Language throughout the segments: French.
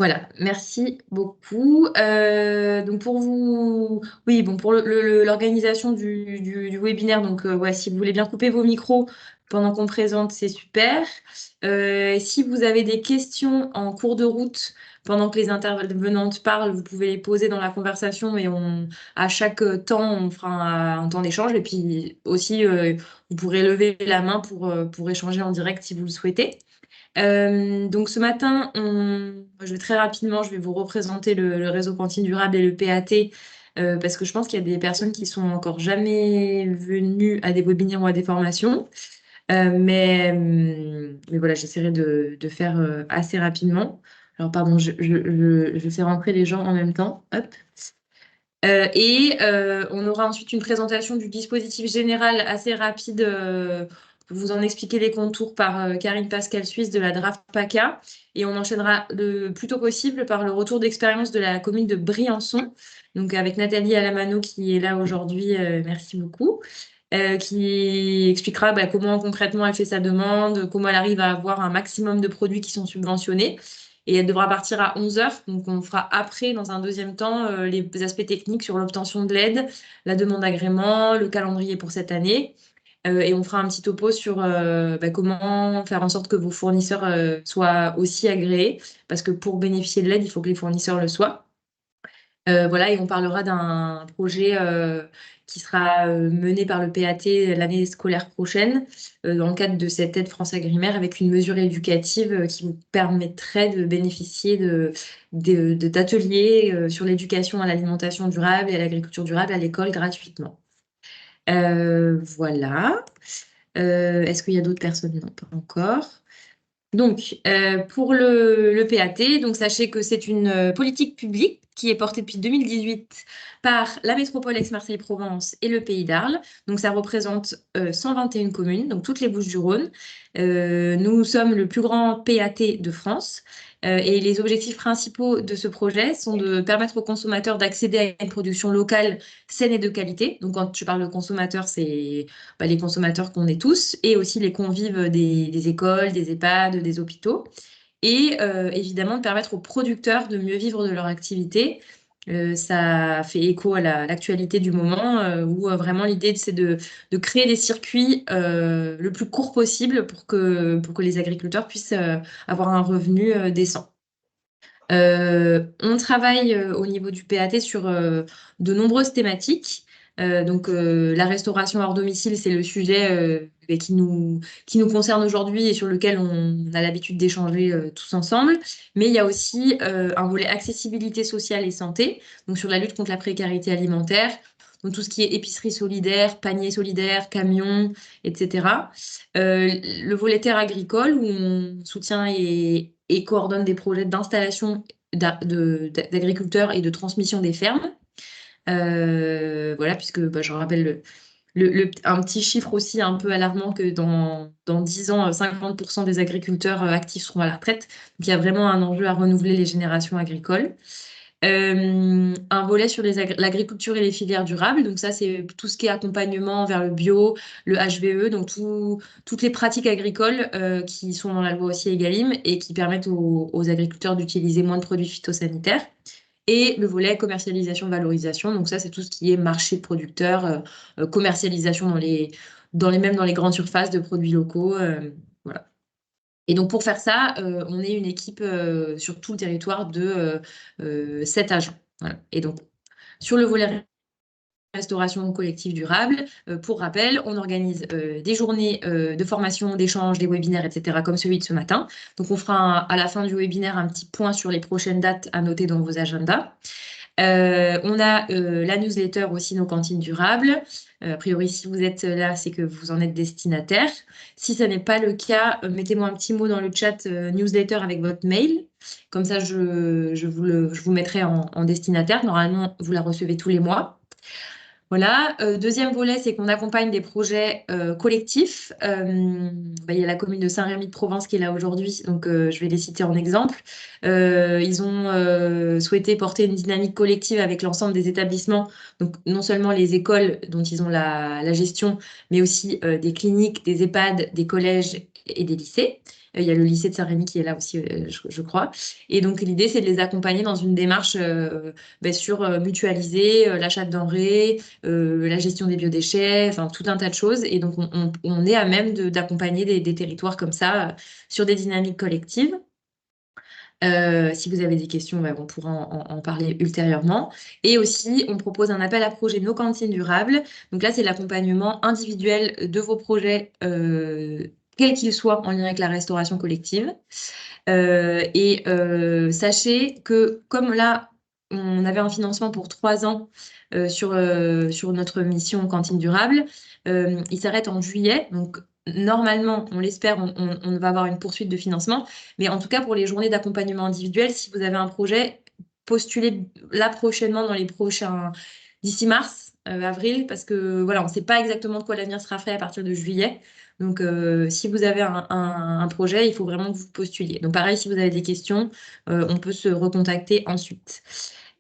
Voilà, merci beaucoup. Donc pour vous, oui, bon, pour l'organisation du webinaire, donc ouais, si vous voulez bien couper vos micros pendant qu'on présente, c'est super. Si vous avez des questions en cours de route pendant que les intervenantes parlent, vous pouvez les poser dans la conversation et à chaque temps, on fera un temps d'échange. Et puis aussi, vous pourrez lever la main pour échanger en direct si vous le souhaitez. Donc ce matin, je vais très rapidement, je vais vous représenter le réseau Cantine Durable et le PAT parce que je pense qu'il y a des personnes qui sont encore jamais venues à des webinaires ou à des formations. Mais voilà, j'essaierai de faire assez rapidement. Alors pardon, je fais rentrer les gens en même temps. Hop. On aura ensuite une présentation du dispositif général assez rapide pour vous en expliquer les contours par Karine Pascal Suisse de la Draft PACA. Et on enchaînera le plus tôt possible par le retour d'expérience de la commune de Briançon, donc avec Nathalie Alamano qui est là aujourd'hui. Merci beaucoup. Qui expliquera comment concrètement elle fait sa demande, comment elle arrive à avoir un maximum de produits qui sont subventionnés. Et elle devra partir à 11 heures. Donc, on fera après, dans un deuxième temps, les aspects techniques sur l'obtention de l'aide, la demande d'agrément, le calendrier pour cette année. Et on fera un petit topo sur comment faire en sorte que vos fournisseurs soient aussi agréés. Parce que pour bénéficier de l'aide, il faut que les fournisseurs le soient. Voilà, et on parlera d'un projet qui sera mené par le PAT l'année scolaire prochaine, dans le cadre de cette aide France Agrimaire, avec une mesure éducative qui vous permettrait de bénéficier d'ateliers sur l'éducation à l'alimentation durable et à l'agriculture durable à l'école gratuitement. Voilà. Est-ce qu'il y a d'autres personnes? Non, pas encore. Donc, pour le PAT, donc sachez que c'est une politique publique qui est portée depuis 2018 par la métropole Aix-Marseille-Provence et le Pays d'Arles. Donc, ça représente 121 communes, donc toutes les Bouches-du-Rhône. Nous sommes le plus grand PAT de France. Et les objectifs principaux de ce projet sont de permettre aux consommateurs d'accéder à une production locale saine et de qualité. Donc, quand je parle de consommateurs, c'est les consommateurs qu'on est tous, et aussi les convives des écoles, des EHPAD, des hôpitaux. Et évidemment, de permettre aux producteurs de mieux vivre de leur activité. Ça fait écho à l'actualité du moment, où vraiment l'idée, c'est de créer des circuits le plus court possible pour que les agriculteurs puissent avoir un revenu décent. On travaille au niveau du PAT sur de nombreuses thématiques. La restauration hors domicile, c'est le sujet qui nous concerne aujourd'hui et sur lequel on a l'habitude d'échanger tous ensemble. Mais il y a aussi un volet accessibilité sociale et santé, donc sur la lutte contre la précarité alimentaire, donc tout ce qui est épicerie solidaire, panier solidaire, camion, etc. Le volet terre agricole, où on soutient et coordonne des projets d'installation d'agriculteurs et de transmission des fermes. Voilà, puisque je rappelle un petit chiffre aussi un peu alarmant que dans 10 ans, 50% des agriculteurs actifs seront à la retraite. Donc il y a vraiment un enjeu à renouveler les générations agricoles. Un volet sur l'agriculture et les filières durables. Donc ça, c'est tout ce qui est accompagnement vers le bio, le HVE, donc toutes les pratiques agricoles qui sont dans la loi aussi Egalim et qui permettent aux agriculteurs d'utiliser moins de produits phytosanitaires. Et le volet commercialisation-valorisation. Donc ça, c'est tout ce qui est marché de producteurs, commercialisation même dans les grandes surfaces de produits locaux. Voilà. Et donc, pour faire ça, on est une équipe sur tout le territoire de 7 agents. Voilà. Et donc, sur le volet restauration collective durable, pour rappel, on organise des journées de formation, d'échange, des webinaires, etc., comme celui de ce matin. Donc, on fera à la fin du webinaire un petit point sur les prochaines dates à noter dans vos agendas. On a la newsletter aussi, nos cantines durables. A priori, si vous êtes là, c'est que vous en êtes destinataire. Si ce n'est pas le cas, mettez-moi un petit mot dans le chat newsletter avec votre mail. Comme ça, je vous mettrai en destinataire. Normalement, vous la recevez tous les mois. Voilà. Deuxième volet, c'est qu'on accompagne des projets collectifs. Il y a la commune de Saint-Rémy-de-Provence qui est là aujourd'hui, donc je vais les citer en exemple. Ils ont souhaité porter une dynamique collective avec l'ensemble des établissements, donc non seulement les écoles dont ils ont la gestion, mais aussi des cliniques, des EHPAD, des collèges et des lycées. Il y a le lycée de Saint-Rémy qui est là aussi, je crois. Et donc l'idée, c'est de les accompagner dans une démarche sur mutualiser l'achat de denrées, la gestion des biodéchets, enfin tout un tas de choses. Et donc, on est à même d'accompagner des territoires comme ça sur des dynamiques collectives. Si vous avez des questions, on pourra en parler ultérieurement. Et aussi, on propose un appel à projet Nos cantines durables. Donc là, c'est l'accompagnement individuel de vos projets, quels qu'ils soient, en lien avec la restauration collective. Sachez que comme là, on avait un financement pour 3 ans sur notre mission cantine durable, il s'arrête en juillet. Donc normalement, on l'espère, on va avoir une poursuite de financement. Mais en tout cas, pour les journées d'accompagnement individuel, si vous avez un projet, postulez là prochainement dans les prochains, d'ici mars, avril, parce que voilà, on ne sait pas exactement de quoi l'avenir sera fait à partir de juillet. Donc, si vous avez un projet, il faut vraiment que vous postuliez. Donc, pareil, si vous avez des questions, on peut se recontacter ensuite.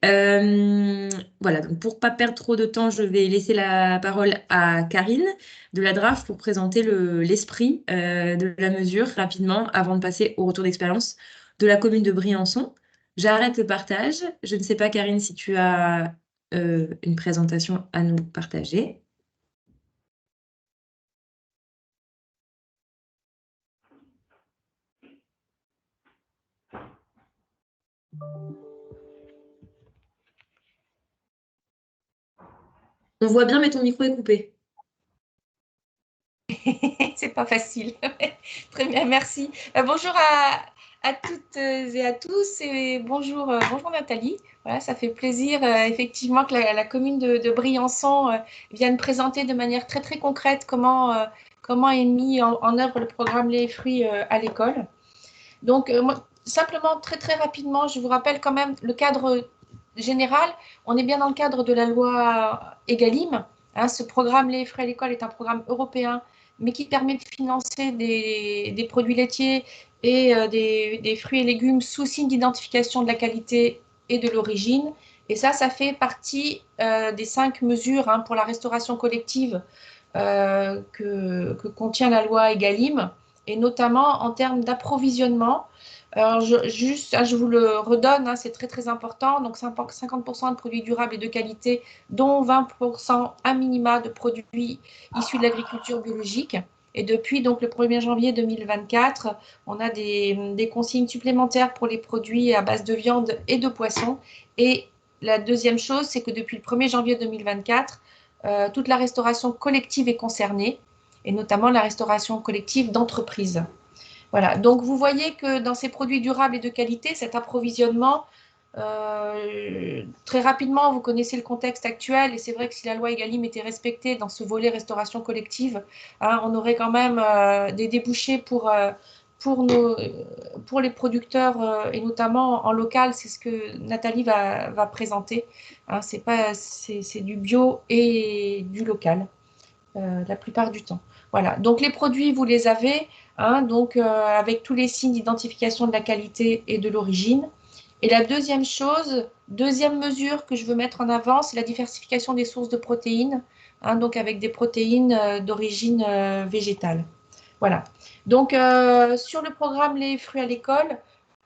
Voilà, donc pour ne pas perdre trop de temps, je vais laisser la parole à Karine de la DRAF pour présenter l'esprit de la mesure rapidement avant de passer au retour d'expérience de la commune de Briançon. J'arrête le partage. Je ne sais pas, Karine, si tu as une présentation à nous partager. On voit bien, mais ton micro est coupé. C'est pas facile. Très bien, merci. Bonjour à toutes et à tous et bonjour, bonjour Nathalie. Voilà, ça fait plaisir effectivement que la commune de Briançon vienne présenter de manière très très concrète comment est mis en œuvre le programme Les Fruits à l'école. Donc, simplement, très très rapidement, je vous rappelle quand même le cadre général. On est bien dans le cadre de la loi Egalim. Hein, ce programme Les Fruits à l'école est un programme européen, mais qui permet de financer des produits laitiers et des fruits et légumes sous signe d'identification de la qualité et de l'origine. Et ça fait partie des 5 mesures pour la restauration collective que contient la loi Egalim, et notamment en termes d'approvisionnement. Alors, je vous le redonne, c'est très très important. Donc, 50% de produits durables et de qualité, dont 20% à minima de produits issus de l'agriculture biologique. Et depuis donc, le 1er janvier 2024, on a des consignes supplémentaires pour les produits à base de viande et de poisson. Et la deuxième chose, c'est que depuis le 1er janvier 2024, toute la restauration collective est concernée, et notamment la restauration collective d'entreprise. Voilà, donc vous voyez que dans ces produits durables et de qualité, cet approvisionnement, très rapidement, vous connaissez le contexte actuel, et c'est vrai que si la loi Egalim était respectée dans ce volet restauration collective, on aurait quand même des débouchés pour les producteurs, et notamment en local. C'est ce que Nathalie va présenter. C'est du bio et du local, la plupart du temps. Voilà, donc les produits, vous les avez, donc avec tous les signes d'identification de la qualité et de l'origine. Et la deuxième chose, deuxième mesure que je veux mettre en avant, c'est la diversification des sources de protéines, donc avec des protéines d'origine végétale. Voilà. Donc, sur le programme Les Fruits à l'école,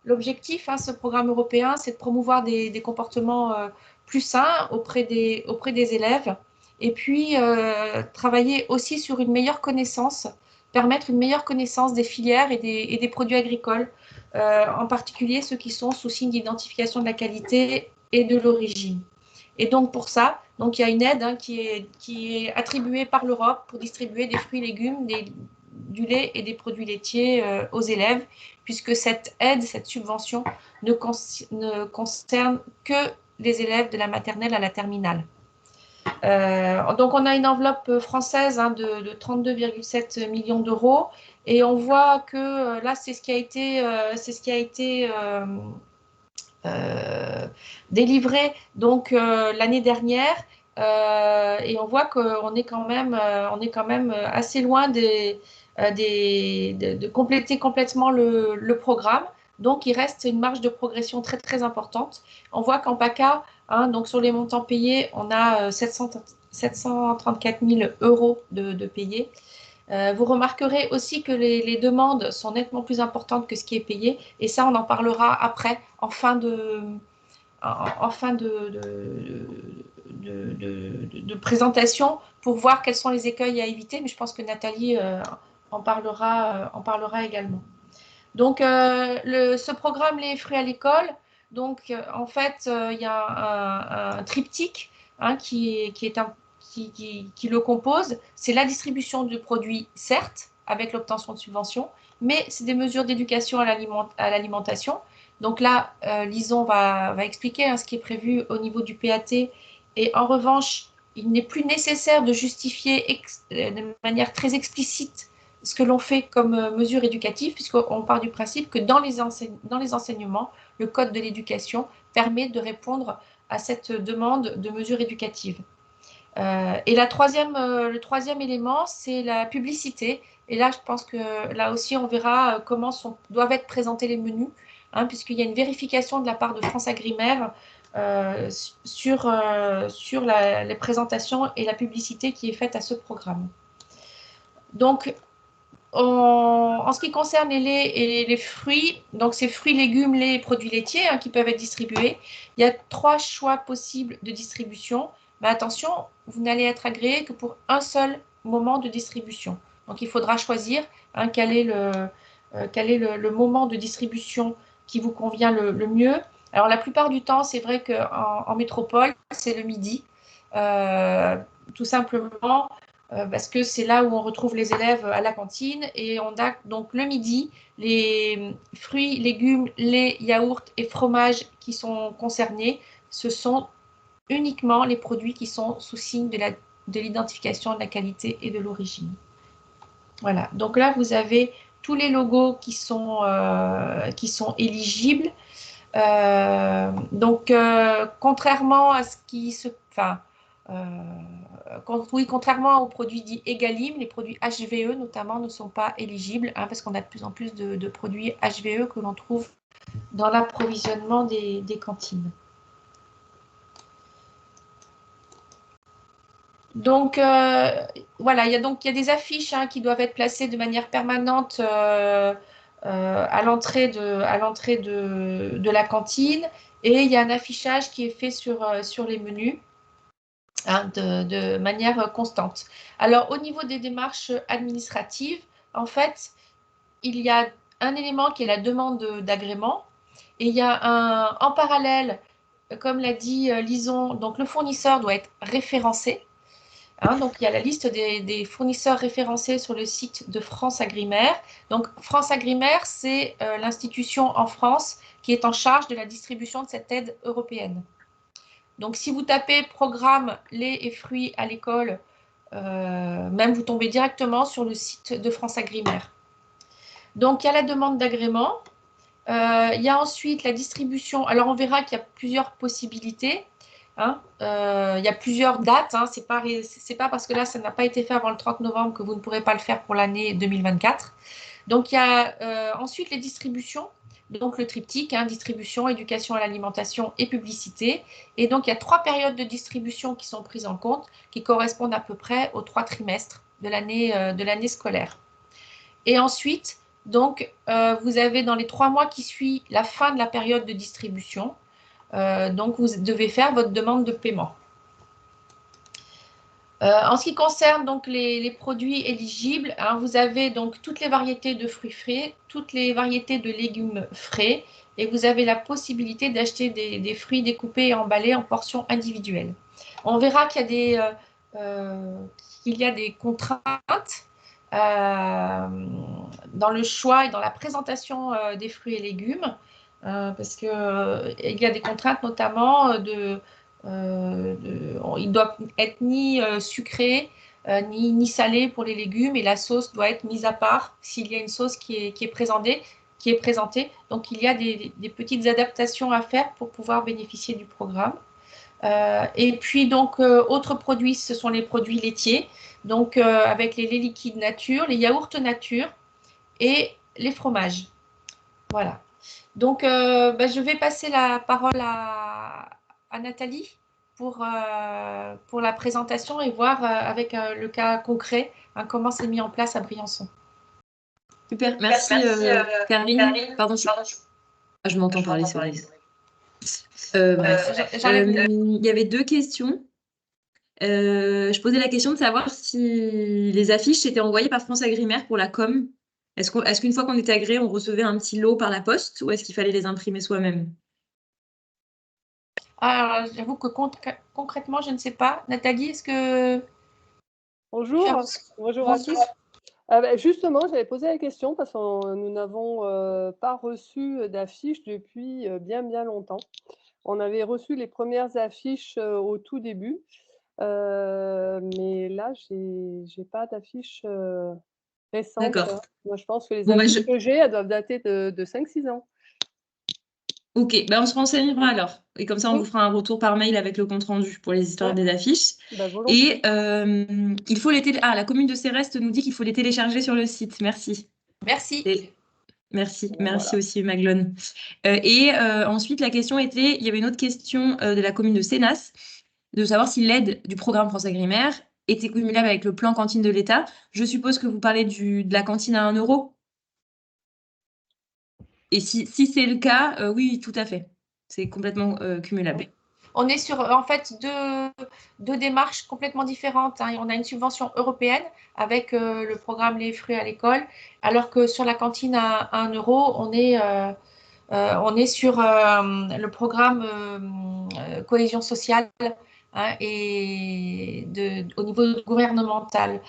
l'objectif, ce programme européen, c'est de promouvoir des comportements plus sains auprès des élèves, et puis travailler aussi sur une meilleure connaissance, permettre une meilleure connaissance des filières et des produits agricoles, en particulier ceux qui sont sous signe d'identification de la qualité et de l'origine. Et donc pour ça, donc il y a une aide qui est attribuée par l'Europe pour distribuer des fruits et légumes, du lait et des produits laitiers aux élèves, puisque cette aide, cette subvention ne concerne que les élèves de la maternelle à la terminale. Donc on a une enveloppe française de 32,7 millions d'euros, et on voit que là c'est ce qui a été délivré donc l'année dernière. et on voit qu'on est quand même, assez loin de compléter complètement le programme. Donc, il reste une marge de progression très, très importante. On voit qu'en PACA, donc sur les montants payés, on a 734 000 euros de payés. Vous remarquerez aussi que les demandes sont nettement plus importantes que ce qui est payé. Et ça, on en parlera après, en fin de présentation, pour voir quels sont les écueils à éviter. Mais je pense que Nathalie en parlera également. Donc, ce programme Les fruits à l'école, donc en fait, il y a un triptyque qui le compose. C'est la distribution de produits, certes, avec l'obtention de subventions, mais c'est des mesures d'éducation à l'alimentation. Donc là, Lison va expliquer ce qui est prévu au niveau du PAT. Et en revanche, il n'est plus nécessaire de justifier de manière très explicite ce que l'on fait comme mesure éducative, puisqu'on part du principe que dans les enseignements, le Code de l'éducation permet de répondre à cette demande de mesure éducative. Et le troisième élément, c'est la publicité. Et là, je pense que là aussi, on verra comment doivent être présentés les menus, puisqu'il y a une vérification de la part de France Agrimaire sur les présentations et la publicité qui est faite à ce programme. Donc, en ce qui concerne les laits et les fruits, donc c'est fruits, légumes, lait et produits laitiers qui peuvent être distribués. Il y a 3 choix possibles de distribution. Mais attention, vous n'allez être agréé que pour un seul moment de distribution. Donc il faudra choisir quel est le moment de distribution qui vous convient le mieux. Alors la plupart du temps, c'est vrai qu'en métropole, c'est le midi. Tout simplement parce que c'est là où on retrouve les élèves à la cantine, et on a donc le midi les fruits, légumes, lait, yaourt et fromage qui sont concernés. Ce sont uniquement les produits qui sont sous signe de l'identification de la qualité et de l'origine. Voilà, donc là vous avez tous les logos qui sont éligibles. Donc contrairement à ce qui se... Enfin, contrairement aux produits dits Egalim, les produits HVE notamment ne sont pas éligibles, parce qu'on a de plus en plus de produits HVE que l'on trouve dans l'approvisionnement des cantines. Donc, voilà, il y a des affiches qui doivent être placées de manière permanente à l'entrée de la cantine, et il y a un affichage qui est fait sur les menus. De manière constante. Alors, au niveau des démarches administratives, en fait, il y a un élément qui est la demande d'agrément, et il y a en parallèle, comme l'a dit Lison, donc le fournisseur doit être référencé. Donc, il y a la liste des fournisseurs référencés sur le site de France Agrimaire. Donc, France Agrimaire, c'est l'institution en France qui est en charge de la distribution de cette aide européenne. Donc, si vous tapez programme lait et fruits à l'école, même vous tombez directement sur le site de France Agrimaire. Donc, il y a la demande d'agrément. Il y a ensuite la distribution. Alors, on verra qu'il y a plusieurs possibilités. Il y a plusieurs dates. C'est pas parce que là, ça n'a pas été fait avant le 30 novembre que vous ne pourrez pas le faire pour l'année 2024. Donc, il y a ensuite les distributions. Donc, le triptyque, distribution, éducation à l'alimentation et publicité. Et donc, il y a 3 périodes de distribution qui sont prises en compte, qui correspondent à peu près aux 3 trimestres de l'année scolaire. Et ensuite, donc, vous avez dans les 3 mois qui suivent la fin de la période de distribution, donc vous devez faire votre demande de paiement. En ce qui concerne donc les produits éligibles, vous avez donc toutes les variétés de fruits frais, toutes les variétés de légumes frais, et vous avez la possibilité d'acheter des fruits découpés et emballés en portions individuelles. On verra qu'il y a des contraintes dans le choix et dans la présentation des fruits et légumes, parce qu'il y a des contraintes notamment il doit être ni sucré ni salé pour les légumes, et la sauce doit être mise à part s'il y a une sauce qui est présentée. Donc il y a des petites adaptations à faire pour pouvoir bénéficier du programme. Et puis, donc, autres produits, ce sont les produits laitiers, donc avec les laits liquides nature, les yaourts nature et les fromages. Voilà. Donc, je vais passer la parole à Nathalie pour la présentation et voir avec le cas concret hein, comment c'est mis en place à Briançon. Super, merci Karine. Pardon, je m'entends parler, c'est horrible. Bref, il y avait deux questions. Je posais la question de savoir si les affiches étaient envoyées par France Agrimaire pour la com. Est-ce qu'une fois qu'on était agréé, on recevait un petit lot par la poste ou est-ce qu'il fallait les imprimer soi-même? Alors, j'avoue que concrètement, je ne sais pas. Nathalie, est-ce que Bonjour, bonjour à tous. Justement, j'avais posé la question parce que nous n'avons pas reçu d'affiches depuis bien longtemps. On avait reçu les premières affiches au tout début, mais là, j'ai pas d'affiches récentes. D'accord. Moi, je pense que les Bon, affiches que j'ai, elles doivent dater de 5-6 ans. Ok, on se renseignera alors. Et comme ça, on Oui. vous fera un retour par mail avec le compte-rendu pour les histoires des affiches. Volontiers. Et il faut la commune de Céreste nous dit qu'il faut les télécharger sur le site. Merci. Merci. Merci Voilà. aussi Maglone. Ensuite, la question était, il y avait une autre question de la commune de Sénas, de savoir si l'aide du programme France Agrimaire était cumulable avec le plan cantine de l'État. Je suppose que vous parlez de la cantine à 1 euro. Et si c'est le cas, oui, tout à fait. C'est complètement cumulable. On est sur en fait deux démarches complètement différentes. Hein. On a une subvention européenne avec le programme Les fruits à l'école, alors que sur la cantine à 1 euro, on est sur le programme cohésion sociale hein, au niveau gouvernemental.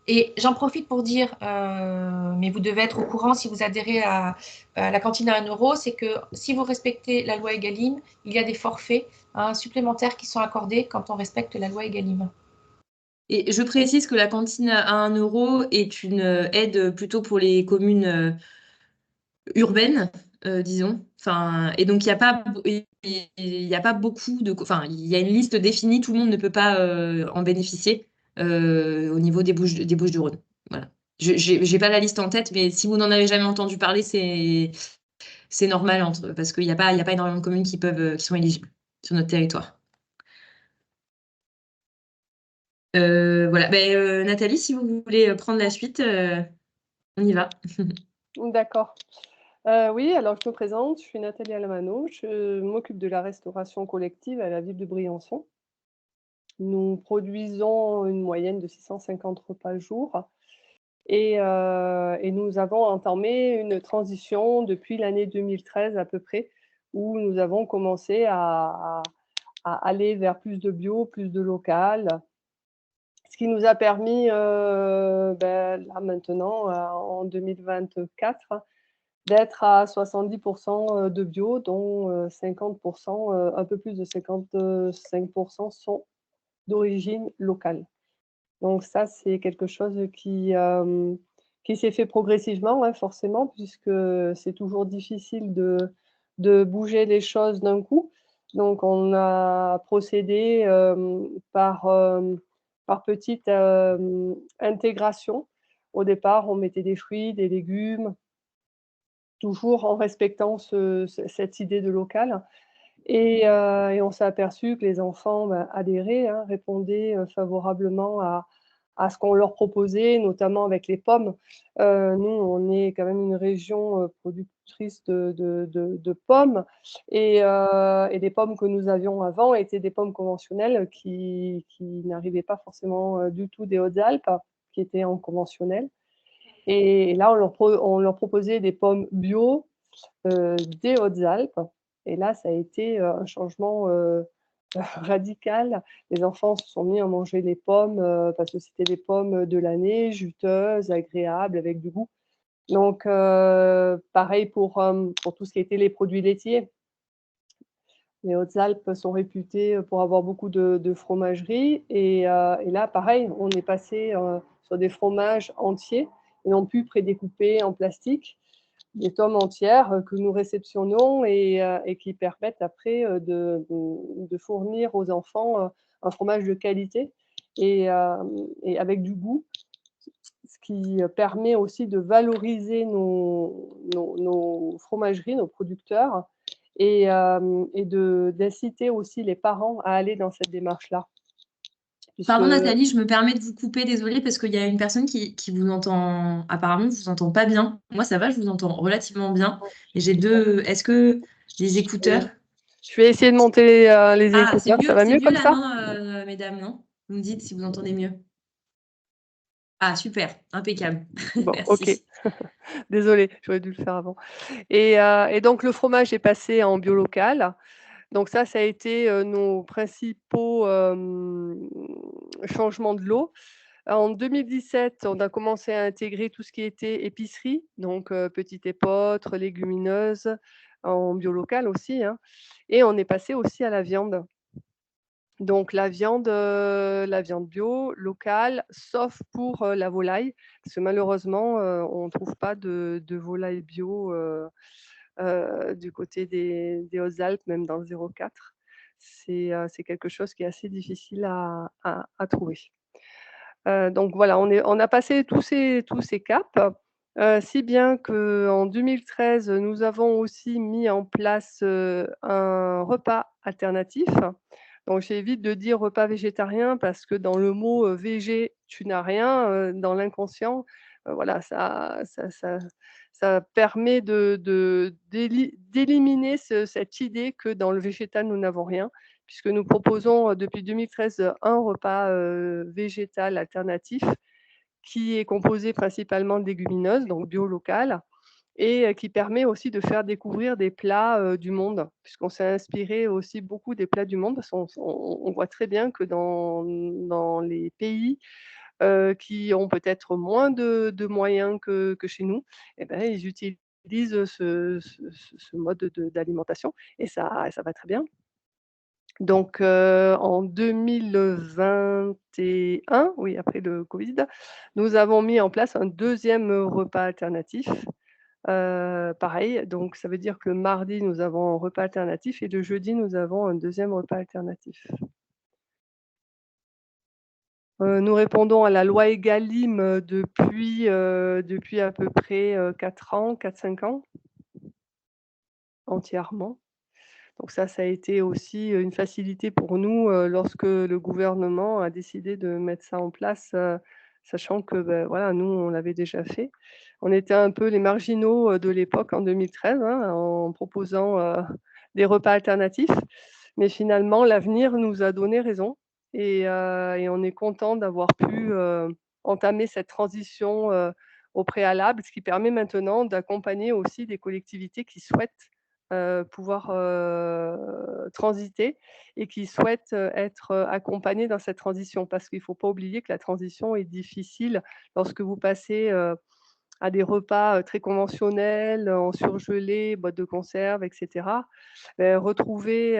Et j'en profite pour dire, mais vous devez être au courant si vous adhérez à la cantine à 1 euro, c'est que si vous respectez la loi Egalim, il y a des forfaits hein, supplémentaires qui sont accordés quand on respecte la loi Egalim. Et je précise que la cantine à 1 euro est une aide plutôt pour les communes urbaines, disons. Enfin, et donc, il y a pas beaucoup de... Enfin, il y a une liste définie, tout le monde ne peut pas en bénéficier au niveau des Bouches-du-Rhône. Voilà. Je n'ai pas la liste en tête, mais si vous n'en avez jamais entendu parler, c'est normal parce qu'il n'y a pas énormément de communes qui sont éligibles sur notre territoire. Voilà. Nathalie, si vous voulez prendre la suite, on y va. D'accord. Oui, alors je me présente, je suis Nathalie Alamano, je m'occupe de la restauration collective à la ville de Briançon. Nous produisons une moyenne de 650 repas jour et nous avons entamé une transition depuis l'année 2013 à peu près, où nous avons commencé à aller vers plus de bio, plus de local, ce qui nous a permis là maintenant, en 2024, d'être à 70% de bio, dont 50%, un peu plus de 55% sont d'origine locale. Donc ça, c'est quelque chose qui s'est fait progressivement, hein, forcément, puisque c'est toujours difficile de bouger les choses d'un coup. Donc on a procédé par petite intégration. Au départ, on mettait des fruits, des légumes, toujours en respectant cette idée de local. Et on s'est aperçu que les enfants adhéraient, hein, répondaient favorablement à ce qu'on leur proposait, notamment avec les pommes. Nous, on est quand même une région productrice de pommes et les pommes que nous avions avant étaient des pommes conventionnelles qui n'arrivaient pas forcément du tout des Hautes-Alpes, qui étaient en conventionnel. Et là, on leur proposait des pommes bio des Hautes-Alpes. Et là, ça a été un changement radical. Les enfants se sont mis à manger les pommes parce que c'était des pommes de l'année, juteuses, agréables, avec du goût. Donc, pareil pour tout ce qui était les produits laitiers. Les Hautes-Alpes sont réputées pour avoir beaucoup de fromageries. Et là, pareil, on est passé sur des fromages entiers et non plus prédécoupés en plastique. des tomes entières que nous réceptionnons et qui permettent après de fournir aux enfants un fromage de qualité et avec du goût, ce qui permet aussi de valoriser nos fromageries, nos producteurs et d'inciter aussi les parents à aller dans cette démarche-là. Puisque Pardon Nathalie, je me permets de vous couper, désolée, parce qu'il y a une personne qui vous entend, apparemment, vous entend pas bien. Moi, ça va, je vous entends relativement bien. Et j'ai deux. Est-ce que les écouteurs. je vais essayer de monter les Ah, écouteurs. Ça va c'est mieux mieux comme là, ça? non, mesdames, non? Vous me dites si vous entendez mieux. Ah, super, impeccable. Bon, ok. Merci. Désolée, j'aurais dû le faire avant. Et donc, le fromage est passé en bio local. Donc ça a été nos principaux changements de lot. En 2017, on a commencé à intégrer tout ce qui était épicerie, donc petites épeautres, légumineuses, en bio local aussi, hein. Et on est passé aussi à la viande. Donc la viande bio, locale, sauf pour la volaille, parce que malheureusement, on ne trouve pas de volaille bio du côté des Hautes-Alpes, même dans le 04. C'est quelque chose qui est assez difficile à trouver. Donc voilà, on a passé tous ces caps, si bien qu'en 2013, nous avons aussi mis en place un repas alternatif. Donc j'évite de dire repas végétarien parce que dans le mot végé, tu n'as rien, dans l'inconscient, voilà, ça permet d'éliminer cette idée que dans le végétal, nous n'avons rien, puisque nous proposons depuis 2013 un repas végétal alternatif qui est composé principalement de légumineuses, donc bio local, et qui permet aussi de faire découvrir des plats du monde, puisqu'on s'est inspiré aussi beaucoup des plats du monde, parce qu'on voit très bien que dans les pays qui ont peut-être moins de moyens que chez nous, eh ben, ils utilisent ce mode d'alimentation et ça va très bien. Donc en 2021, oui, après le covid, nous avons mis en place un deuxième repas alternatif. Pareil, donc ça veut dire que le mardi, nous avons un repas alternatif et le jeudi, nous avons un deuxième repas alternatif. Nous répondons à la loi Egalim depuis à peu près 4 ans, 4-5 ans, entièrement. Donc ça a été aussi une facilité pour nous lorsque le gouvernement a décidé de mettre ça en place, sachant que voilà, nous, on l'avait déjà fait. On était un peu les marginaux de l'époque en 2013, hein, en proposant des repas alternatifs. Mais finalement, l'avenir nous a donné raison et on est content d'avoir pu entamer cette transition au préalable, ce qui permet maintenant d'accompagner aussi des collectivités qui souhaitent pouvoir transiter et qui souhaitent être accompagnés dans cette transition. Parce qu'il ne faut pas oublier que la transition est difficile lorsque vous passez à des repas très conventionnels, en surgelé, boîte de conserve, etc. Retrouver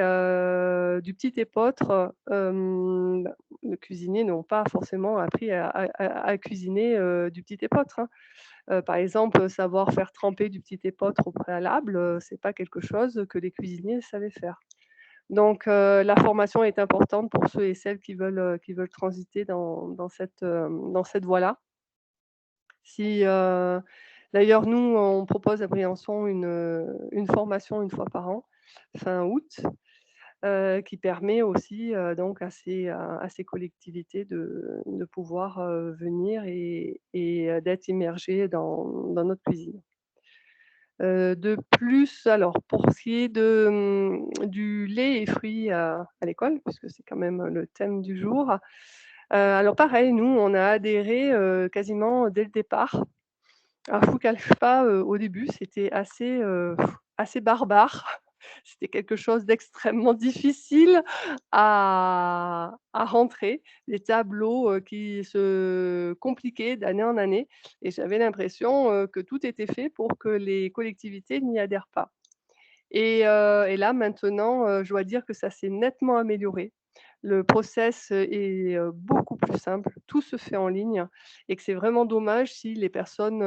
du petit épeautre, les cuisiniers n'ont pas forcément appris à cuisiner du petit épeautre, hein. Par exemple, savoir faire tremper du petit épeautre au préalable, c'est pas quelque chose que les cuisiniers savaient faire. Donc la formation est importante pour ceux et celles qui veulent transiter dans cette voie-là. D'ailleurs, nous, on propose à Briançon une formation une fois par an, fin août, qui permet aussi donc à ces collectivités de pouvoir venir et d'être immergées dans notre cuisine. De plus, alors pour ce qui est du lait et fruits à l'école, puisque c'est quand même le thème du jour, alors pareil, nous, on a adhéré quasiment dès le départ. Alors je vous cache pas, au début, c'était assez barbare. C'était quelque chose d'extrêmement difficile à rentrer. Des tableaux, qui se compliquaient d'année en année et j'avais l'impression, que tout était fait pour que les collectivités n'y adhèrent pas. Et là maintenant, je dois dire que ça s'est nettement amélioré. le process est beaucoup plus simple, tout se fait en ligne et que c'est vraiment dommage si les personnes,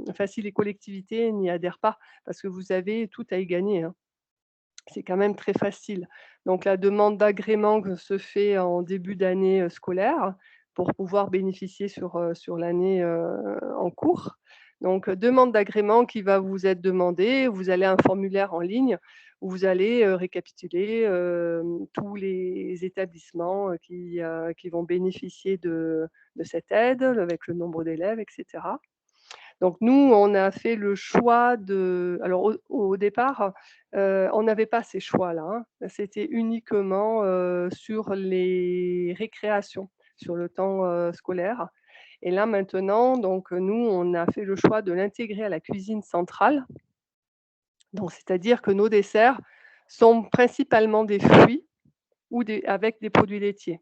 enfin si les collectivités n'y adhèrent pas parce que vous avez tout à y gagner, hein. C'est quand même très facile. Donc la demande d'agrément que se fait en début d'année, scolaire pour pouvoir bénéficier sur l'année, en cours. Donc, demande d'agrément qui va vous être demandée. Vous allez à un formulaire en ligne où vous allez, récapituler, tous les établissements, qui vont bénéficier de cette aide, avec le nombre d'élèves et cetera. Donc nous, on a fait le choix de alors au départ, on n'avait pas ces choix-là, hein. C'était uniquement, sur les récréations, sur le temps, scolaire et là maintenant, donc nous, on a fait le choix de l'intégrer à la cuisine centrale. Donc c'est-à-dire que nos desserts sont principalement des fruits ou avec des produits laitiers.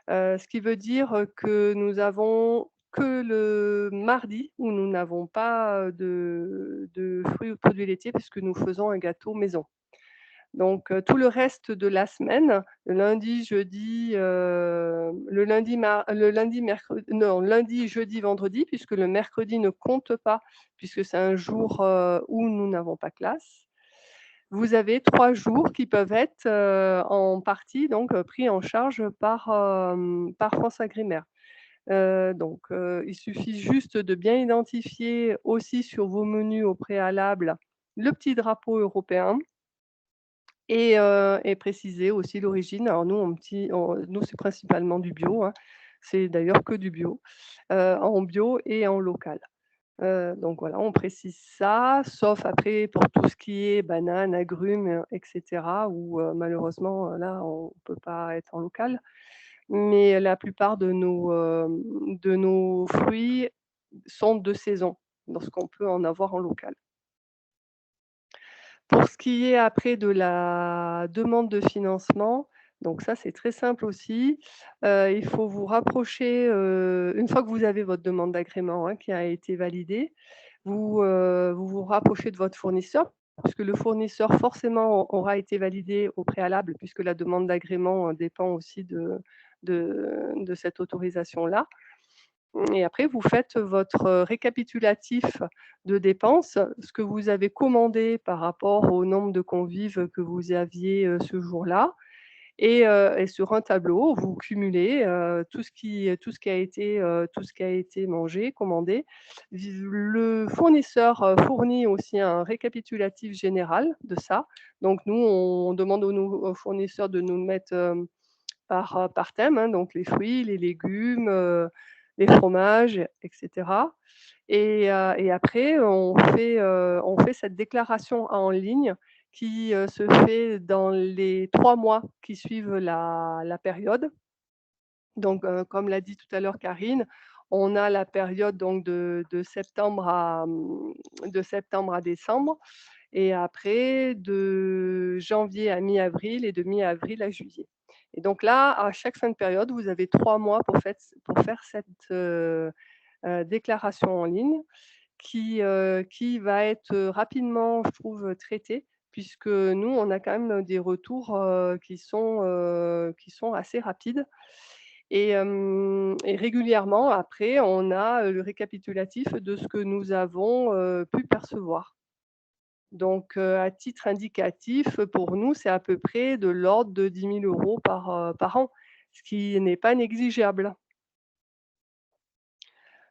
Ce qui veut dire, que nous avons que le mardi où nous n'avons pas, de fruits ou produits laitiers puisque nous faisons un gâteau maison. Donc, tout le reste de la semaine, le lundi, jeudi, le lundi, mercredi non, lundi, jeudi, vendredi, puisque le mercredi ne compte pas, puisque c'est un jour, où nous n'avons pas classe. Vous avez 3 jours qui peuvent être, en partie donc, pris en charge par France Agrimaire. Il suffit juste de bien identifier aussi sur vos menus au préalable le petit drapeau européen et préciser aussi l'origine. Alors nous, nous, c'est principalement du bio, hein. C'est d'ailleurs que du bio, en bio et en local. Donc voilà, on précise ça, sauf après pour tout ce qui est bananes, agrumes, et cetera où, malheureusement, là, on ne peut pas être en local. Mais la plupart de nos fruits sont de saison, lorsqu'on peut en avoir en local. Pour ce qui est après de la demande de financement, donc ça c'est très simple aussi, il faut vous rapprocher, une fois que vous avez votre demande d'agrément, hein, qui a été validée, vous vous rapprochez de votre fournisseur, puisque le fournisseur forcément aura été validé au préalable, puisque la demande d'agrément, dépend aussi de cette autorisation-là. Et après, vous faites votre récapitulatif de dépenses, ce que vous avez commandé par rapport au nombre de convives que vous aviez, ce jour-là et sur un tableau, vous cumulez, tout ce qui a été mangé, commandé. Le fournisseur, fournit aussi un récapitulatif général de ça. Donc nous, on demande aux fournisseurs de nous mettre, par thème, hein, donc les fruits, les légumes, les fromages et cetera et après on fait cette déclaration en ligne qui, se fait dans les 3 mois qui suivent la période. Donc, comme l'a dit tout à l'heure Karine, on a la période donc de septembre à décembre et après de janvier à mi-avril et de mi-avril à juillet. Et donc là, à chaque fin de période, vous avez 3 mois pour faire cette, déclaration en ligne qui va être, rapidement, je trouve, traitée puisque nous, on a quand même des retours, qui sont assez rapides et régulièrement après, on a, le récapitulatif de ce que nous avons, pu percevoir. Donc, à titre indicatif, pour nous, c'est à peu près de l'ordre de 10 000 € par an, ce qui n'est pas négligeable.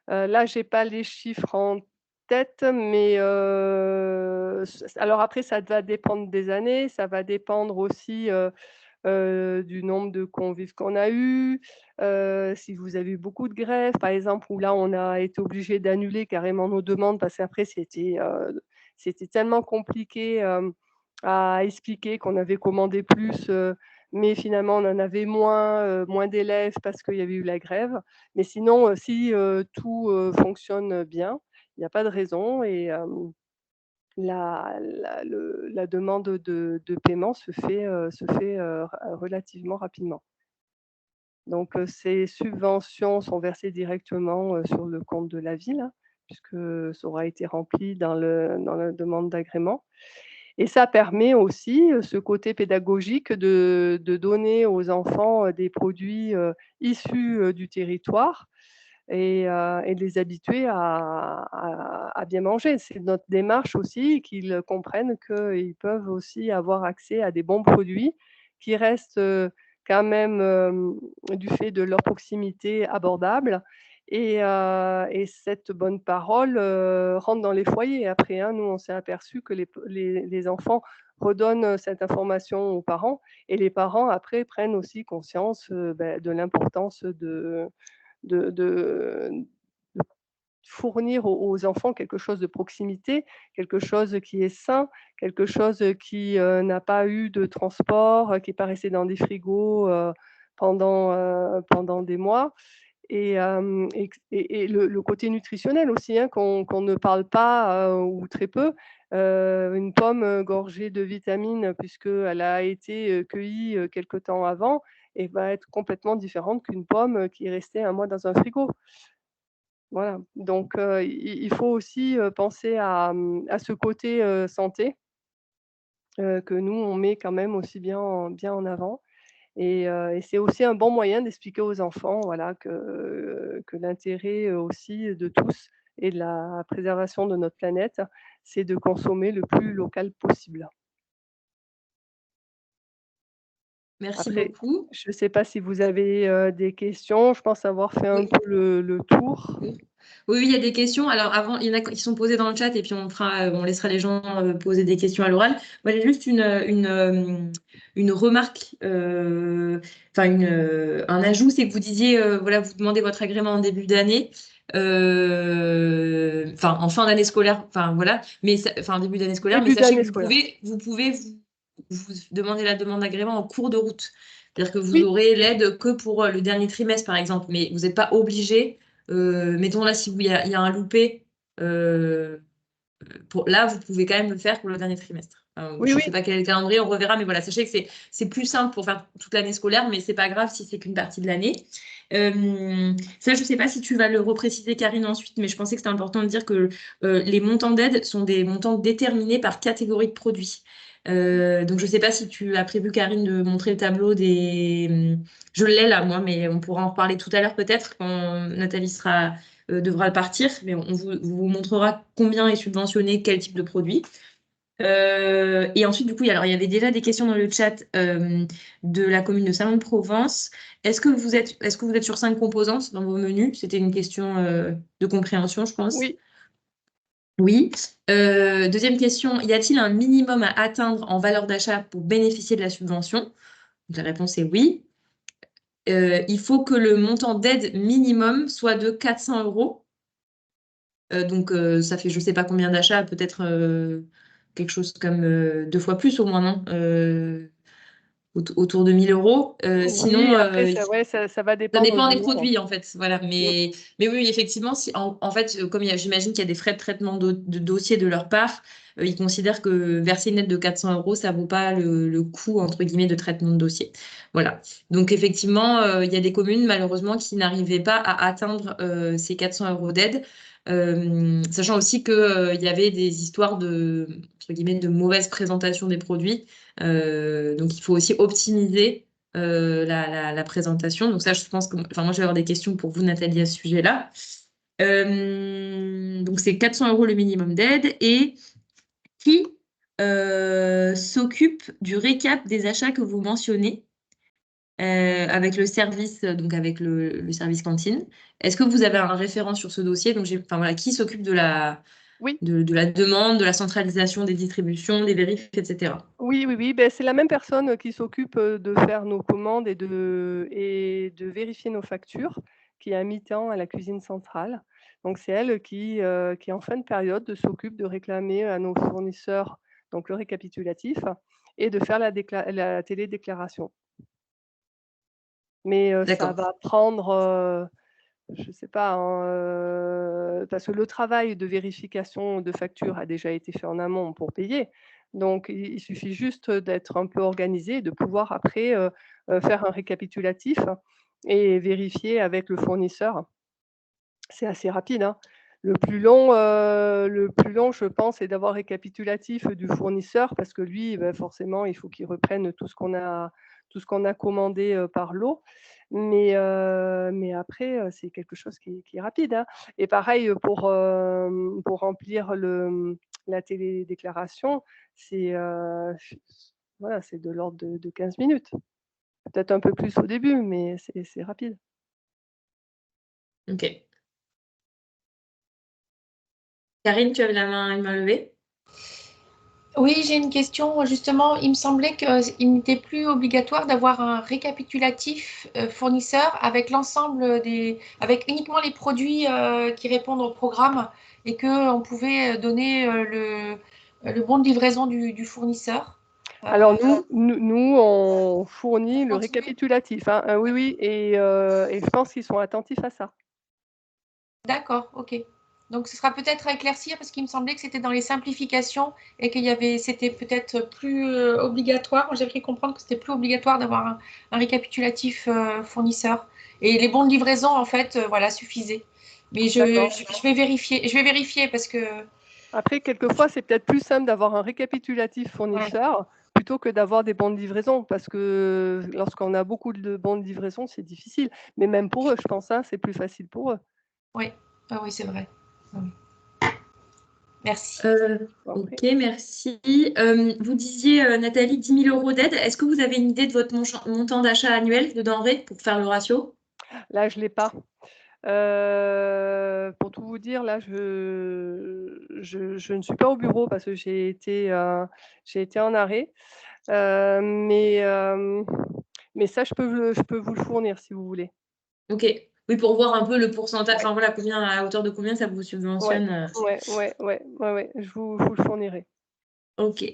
Là, j'ai pas les chiffres en tête, mais alors après ça va dépendre des années, ça va dépendre aussi, du nombre de convives qu'on a eu, si vous avez eu beaucoup de grèves, par exemple, où là, on a été obligé d'annuler carrément nos demandes parce qu'après c'était tellement compliqué, à expliquer qu'on avait commandé plus, mais finalement on en avait moins, moins d'élèves parce qu'il y avait eu la grève. Mais sinon, si, tout, fonctionne bien, il n'y a pas de raison et la demande de paiement se fait, relativement rapidement. Donc, ces subventions sont versées directement, sur le compte de la ville, hein, puisque ça aura été rempli dans la demande d'agrément Et ça permet aussi, ce côté pédagogique de donner aux enfants, des produits, issus, du territoire et de les habituer à bien manger. C'est notre démarche aussi qu'ils comprennent qu'ils peuvent aussi avoir accès à des bons produits qui restent, quand même, du fait de leur proximité, abordables et cette bonne parole, rentre dans les foyers après, hein. Nous, on s'est aperçus que les enfants redonnent, cette information aux parents et les parents après prennent aussi conscience, de l'importance de fournir aux enfants quelque chose de proximité, quelque chose qui est sain, quelque chose qui, n'a pas eu de transport, qui est pas resté dans des frigos, pendant des mois et le côté nutritionnel aussi, hein, qu'on ne parle pas, ou très peu. Une pomme, gorgée de vitamines puisqu'elle a été, cueillie, quelque temps avant et va être complètement différente qu'une pomme, qui est restée un mois dans un frigo. Voilà, donc il faut aussi, penser à ce côté, santé, que nous on met quand même aussi bien en avant et c'est aussi un bon moyen d'expliquer aux enfants, voilà, que l'intérêt, aussi de tous et de la préservation de notre planète, c'est de consommer le plus local possible. Merci Après, beaucoup. je ne sais pas si vous avez, des questions? Je pense avoir fait un Oui. peu le tour. Oui, oui, il y a des questions. Alors, avant, il y en a qui sont posées dans le chat et puis on laissera les gens poser des questions à l'oral. Moi, j'ai juste une remarque, enfin, un ajout, c'est que vous disiez, voilà, vous demandez votre agrément en début d'année, enfin, en fin d'année scolaire, enfin, voilà, enfin, début d'année scolaire, mais Début sachez d'année que scolaire. vous pouvez vous demander la demande d'agrément en cours de route. C'est-à-dire que vous Oui, aurez l'aide que pour le dernier trimestre, par exemple, mais vous n'êtes pas obligé. Mettons là, si il y a un loupé, là, vous pouvez quand même le faire pour le dernier trimestre. oui, Je ne oui. sais pas quel est le calendrier, on reverra, mais voilà, sachez que c'est plus simple pour faire toute l'année scolaire, mais c'est pas grave si c'est qu'une partie de l'année. Ça, je ne sais pas si tu vas le repréciser, Karine, ensuite, mais je pensais que c'était important de dire que les montants d'aide sont des montants déterminés par catégorie de produits. Donc, je ne sais pas si tu as prévu, Karine, de montrer le tableau des. Je l'ai là, moi, mais on pourra en reparler tout à l'heure peut-être quand Nathalie devra partir, mais vous montrera combien est subventionné, quel type de produit. Et ensuite, du coup, alors, il y avait déjà des questions dans le chat de la commune de Salon-de-Provence. Est-ce que vous êtes sur 5 composantes dans vos menus? C'était une question de compréhension, je pense. Oui, Oui. Deuxième question, y a-t-il un minimum à atteindre en valeur d'achat pour bénéficier de la subvention? La réponse est oui. Il faut que le montant d'aide minimum soit de 400 euros. Donc, ça fait je ne sais pas combien d'achats, peut-être quelque chose comme 2 fois plus au moins, non? Autour de 1 000 euros. Sinon, oui, après ça va ça dépendre dépend du des nombre. produits, en fait. Voilà. Mmh. Mais oui, effectivement, si, en fait, comme j'imagine qu'il y a des frais de traitement de dossier de leur part, ils considèrent que verser une aide de 400 euros, ça ne vaut pas le coût, entre guillemets, de traitement de dossier. Voilà. Donc, effectivement, il y a des communes, malheureusement, qui n'arrivaient pas à atteindre ces 400 euros d'aide. Sachant aussi qu'il y avait des histoires entre guillemets, de mauvaise présentation des produits. Donc, il faut aussi optimiser la présentation. Donc ça, je pense que enfin, moi, je vais avoir des questions pour vous, Nathalie, à ce sujet-là. Donc c'est 400 euros le minimum d'aide. Et qui s'occupe du récap des achats que vous mentionnez avec le service, donc avec le service cantine? Est-ce que vous avez un référent sur ce dossier? Donc, enfin, voilà, qui s'occupe Oui, de la demande, de la centralisation des distributions, des vérifs, etc. oui, oui, oui, beh, c'est la même personne, qui s'occupe, de faire nos commandes et de vérifier nos factures, qui est à mi-temps à la cuisine centrale. Donc c'est elle qui en fin de période s'occupe de réclamer à nos fournisseurs, donc le récapitulatif et de faire la télédéclaration. Mais, ça D'accord. va prendre, je sais pas, hein, parce que le travail de vérification de facture a déjà été fait en amont pour payer. Donc il suffit juste d'être un peu organisé, de pouvoir après, faire un récapitulatif et vérifier avec le fournisseur. C'est assez rapide, hein. Le plus long, je pense, c'est d'avoir récapitulatif du fournisseur parce que lui, forcément, il faut qu'il reprenne tout ce qu'on a commandé par lot. Mais après, c'est quelque chose qui est rapide, hein. Et pareil, pour remplir la télédéclaration, c'est voilà, c'est de l'ordre de 15 minutes. Peut-être un peu plus au début, mais c'est rapide. Ok. Karine, tu avais une main levée? Oui, j'ai une question. Justement, il me semblait qu'il n'était plus obligatoire d'avoir un récapitulatif fournisseur avec avec uniquement les produits qui répondent au programme et qu'on pouvait donner le bon de livraison du fournisseur. Alors nous, on fournit le Continue. récapitulatif, hein. Oui, oui, et je pense qu'ils sont attentifs à ça. D'accord, ok. Donc ce sera peut-être à éclaircir parce qu'il me semblait que c'était dans les simplifications et c'était peut-être plus obligatoire. Moi, j'avais cru comprendre que c'était plus obligatoire d'avoir un récapitulatif fournisseur. Et les bons de livraison, en fait, voilà, suffisaient. Mais D'accord. je vais vérifier. Je vais vérifier parce que Après, quelquefois, c'est peut-être plus simple d'avoir un récapitulatif ouais, fournisseur plutôt que d'avoir des bons de livraison, parce que lorsqu'on a beaucoup de bons de livraison, c'est difficile. Mais même pour eux, je pense, hein, c'est plus facile pour eux. ouais. Ah oui, c'est vrai. Oui. Merci. Après. Ok, merci. Vous disiez, Nathalie, 10 000 € d'aide. Est-ce que vous avez une idée de votre montant d'achat annuel de denrées pour faire le ratio? Là, je ne l'ai pas. Pour tout vous dire, là, je ne suis pas au bureau parce que j'ai été en arrêt. Mais ça, je peux vous le fournir si vous voulez. Ok. Oui, pour voir un peu le pourcentage, Ouais, enfin voilà, à hauteur de combien ça vous ouais, subventionne. ouais, je vous le fournirai. Ok.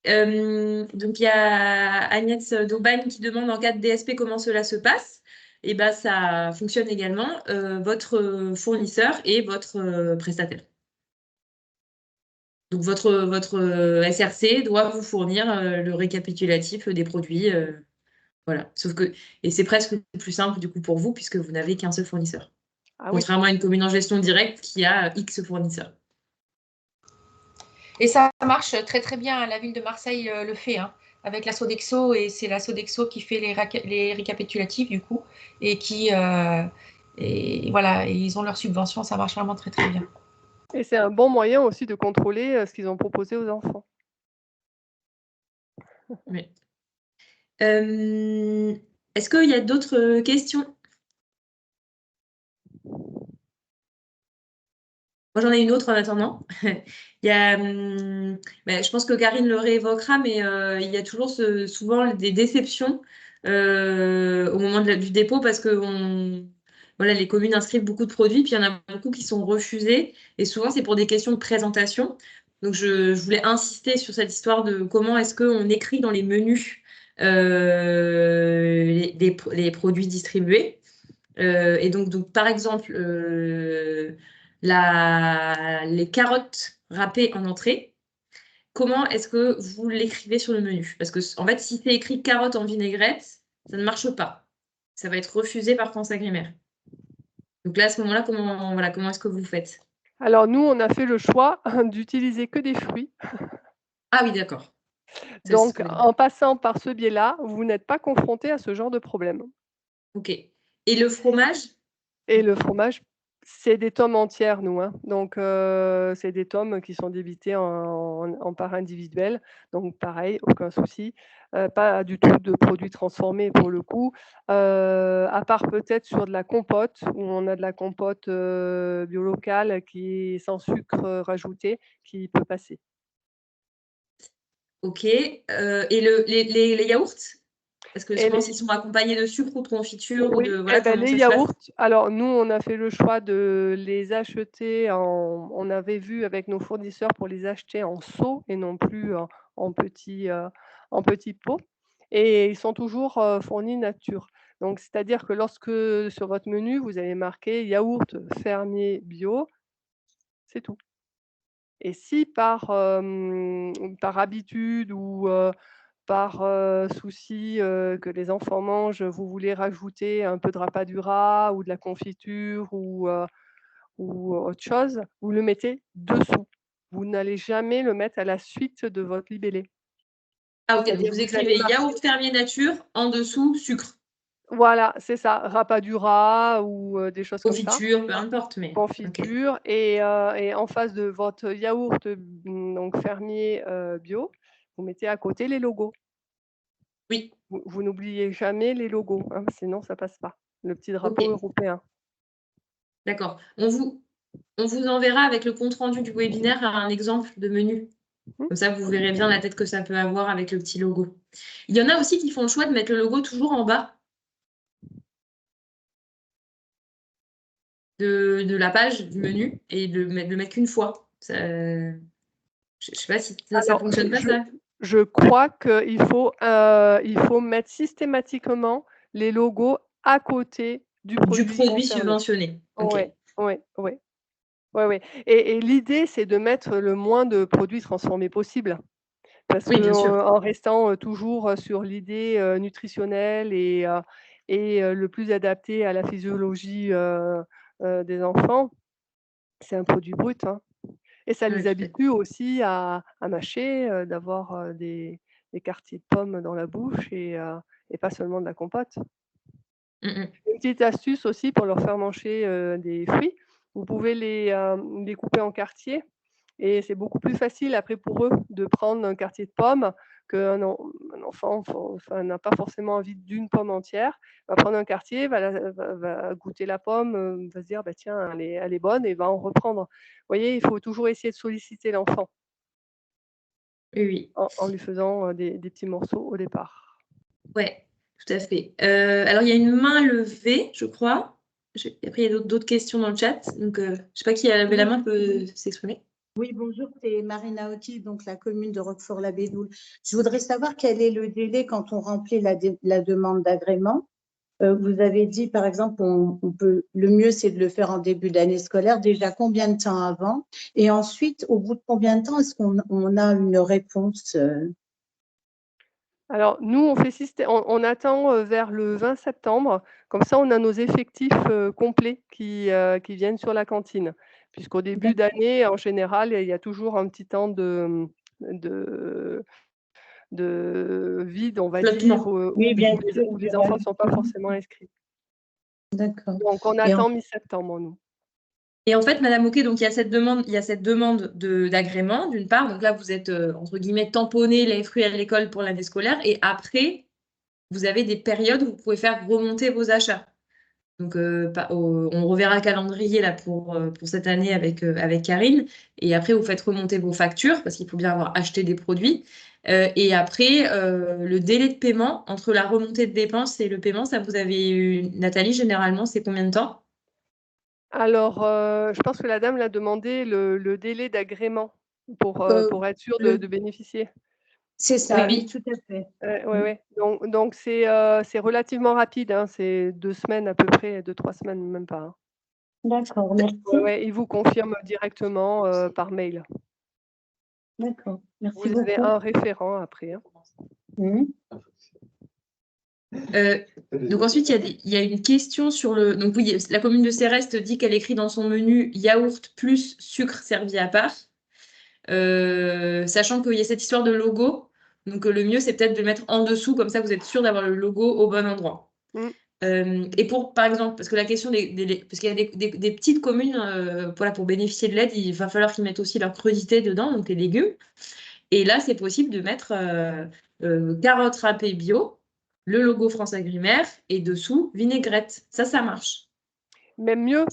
Donc il y a Agnès d'Aubagne qui demande en cas de DSP comment cela se passe. Et ben ça fonctionne également. Votre fournisseur et votre prestataire. Donc votre SRC doit vous fournir le récapitulatif des produits. Voilà. Sauf que, et c'est presque plus simple du coup pour vous puisque vous n'avez qu'un seul fournisseur. Ah oui, Contrairement à une commune en gestion directe qui a X fournisseurs. Et ça marche très très bien. La ville de Marseille le fait, hein, avec la Sodexo, et c'est la Sodexo qui fait les récapitulatifs du coup, et et voilà, et ils ont leur subvention, ça marche vraiment très très bien. et c'est un bon moyen aussi de contrôler ce qu'ils ont proposé aux enfants. Oui. Est-ce qu'il y a d'autres questions? Moi, j'en ai une autre en attendant. Il y a, je pense que Karine le réévoquera, mais il y a toujours souvent des déceptions au moment du dépôt parce que voilà, les communes inscrivent beaucoup de produits, puis il y en a beaucoup qui sont refusés. Et souvent, c'est pour des questions de présentation. Donc, je voulais insister sur cette histoire de comment est-ce qu'on écrit dans les menus les produits distribués. Et donc, par exemple, les carottes râpées en entrée, comment est-ce que vous l'écrivez sur le menu? Parce que, en fait, si c'est écrit carottes en vinaigrette, ça ne marche pas. Ça va être refusé par France Agrimaire. Donc là, à ce moment-là, comment est-ce que vous faites? Alors nous, on a fait le choix d'utiliser que des fruits. Ah oui, d'accord. Ça, c'est Donc, très bien. en passant par ce biais-là, vous n'êtes pas confronté à ce genre de problème. Ok. Et le fromage? Et le fromage, c'est des tomes entières, nous, hein. Donc, c'est des tomes qui sont débités en parts individuelles. Donc pareil, aucun souci. Pas du tout de produits transformés pour le coup, à part peut-être sur de la compote, où on a de la compote, bio locale qui est sans sucre, rajouté, qui peut passer. Ok. Et les yaourts? Parce que Et souvent, les ils sont accompagnés de sucre ou de confiture ou Oui, de... et Voilà ben comment les ça se passe. yaourts, alors nous, on a fait le choix de les acheter on avait vu avec nos fournisseurs pour les acheter en seau et non plus en petits pots, et ils sont toujours, fournis nature. Donc c'est-à-dire que lorsque sur votre menu, vous avez marqué yaourt fermier bio, c'est tout. Et si par habitude ou par souci que les enfants mangent, vous voulez rajouter un peu de rapadura ou de la confiture ou autre chose, vous le mettez dessous. Vous n'allez jamais le mettre à la suite de votre libellé. Ah ok, donc C'est-à-dire vous vous allez écrivez marquer yaourt fermier nature, en dessous sucre, voilà, c'est ça, rapadura ou des choses comme ça, confiture, peu importe, mais ok. confiture et en face de votre yaourt, donc fermier, bio, vous mettez à côté les logos. Oui, Vous n'oubliez jamais les logos, hein, sinon ça passe pas. Le petit drapeau ok, européen. d'accord. On vous enverra avec le compte rendu du webinaire un exemple de menu. Mmh. Comme ça, vous verrez bien la tête que ça peut avoir avec le petit logo. Il y en a aussi qui font le choix de mettre le logo toujours en bas de la page du menu et de le mettre qu'une fois. Ça, je sais pas si ça Alors fonctionne pas, ça. je crois qu'il faut mettre systématiquement les logos à côté du Du produit produit concerné. subventionné. Ok. Ouais, ouais, ouais. Ouais, ouais. Et l'idée, c'est de mettre le moins de produits transformés possible. Parce Oui, que, bien sûr. en restant, toujours, sur l'idée, nutritionnelle et le plus adapté à la physiologie, des enfants, c'est un produit brut, hein. Et ça Ouais, les tout à fait. habitue aussi à mâcher, d'avoir, des quartiers de pommes dans la bouche et pas seulement de la compote. Mm, Une petite astuce aussi pour leur faire manger, des fruits, vous pouvez les couper en quartiers et c'est beaucoup plus facile après pour eux de prendre un quartier de pomme qu'un un enfant n'a pas forcément envie d'une pomme entière. Va prendre un quartier, va goûter la pomme, va se dire: «Bah tiens, elle est bonne» et va en reprendre. Vous voyez, il faut toujours essayer de solliciter l'enfant oui, oui. en lui faisant, des petits morceaux au départ. Ouais, tout à fait. Alors, il y a une main levée, je crois. Après, il y a d'autres questions dans le chat. Donc, je ne sais pas qui a levé la main peut s'exprimer. Oui, bonjour, c'est Marina Otti, donc la commune de Roquefort-la-Bédoule. Je voudrais savoir quel est le délai quand on remplit la demande d'agrément. Vous avez dit, par exemple, le mieux, c'est de le faire en début d'année scolaire. Déjà, combien de temps avant? Et ensuite, au bout de combien de temps est-ce qu'on a une réponse? Alors nous, on attend, vers le 20 septembre. Comme ça, on a nos effectifs, complets qui viennent sur la cantine. Puisqu'au début d'année, en général, il y a toujours un petit temps de vide, on va dire, Flottement. Oui, bien sûr. où les enfants ne sont pas forcément inscrits. D'accord. Donc on attend mi-septembre, nous. Et en fait, Madame Oquet, donc il y a cette demande d'agrément, d'une part. Donc là, vous êtes, entre guillemets, tamponné les fruits à l'école pour l'année scolaire. Et après, vous avez des périodes où vous pouvez faire remonter vos achats. Donc, on reverra le calendrier là pour cette année avec Karine. Et après, vous faites remonter vos factures parce qu'il faut bien avoir acheté des produits. Et après, le délai de paiement entre la remontée de dépenses et le paiement, ça vous avez eu, Nathalie, généralement, c'est combien de temps? Alors, je pense que la dame l'a demandé le délai d'agrément pour être sûre de bénéficier. C'est ça, Oui, oui, tout à fait. Ouais, ouais. Donc c'est relativement rapide, hein, c'est 2 semaines à peu près, 2-3 semaines, même pas, hein. D'accord, merci. Ouais, ouais, ils vous confirment directement, par mail. D'accord, merci Vous avez beaucoup. un référent après, hein. Mhm. Donc ensuite, il y a une question sur le... Donc oui, la commune de Céreste dit qu'elle écrit dans son menu yaourt plus sucre servi à part. Sachant qu'il y a cette histoire de logo. Donc le mieux, c'est peut-être de le mettre en dessous, comme ça vous êtes sûr d'avoir le logo au bon endroit. Mmh. Et par exemple, parce que la question parce qu'il y a des petites communes, voilà, pour bénéficier de l'aide, il va falloir qu'ils mettent aussi leur crudité dedans, donc les légumes. Et là, c'est possible de mettre carottes râpées bio, le logo France Agrimaire et dessous vinaigrette. Ça marche. Même mieux,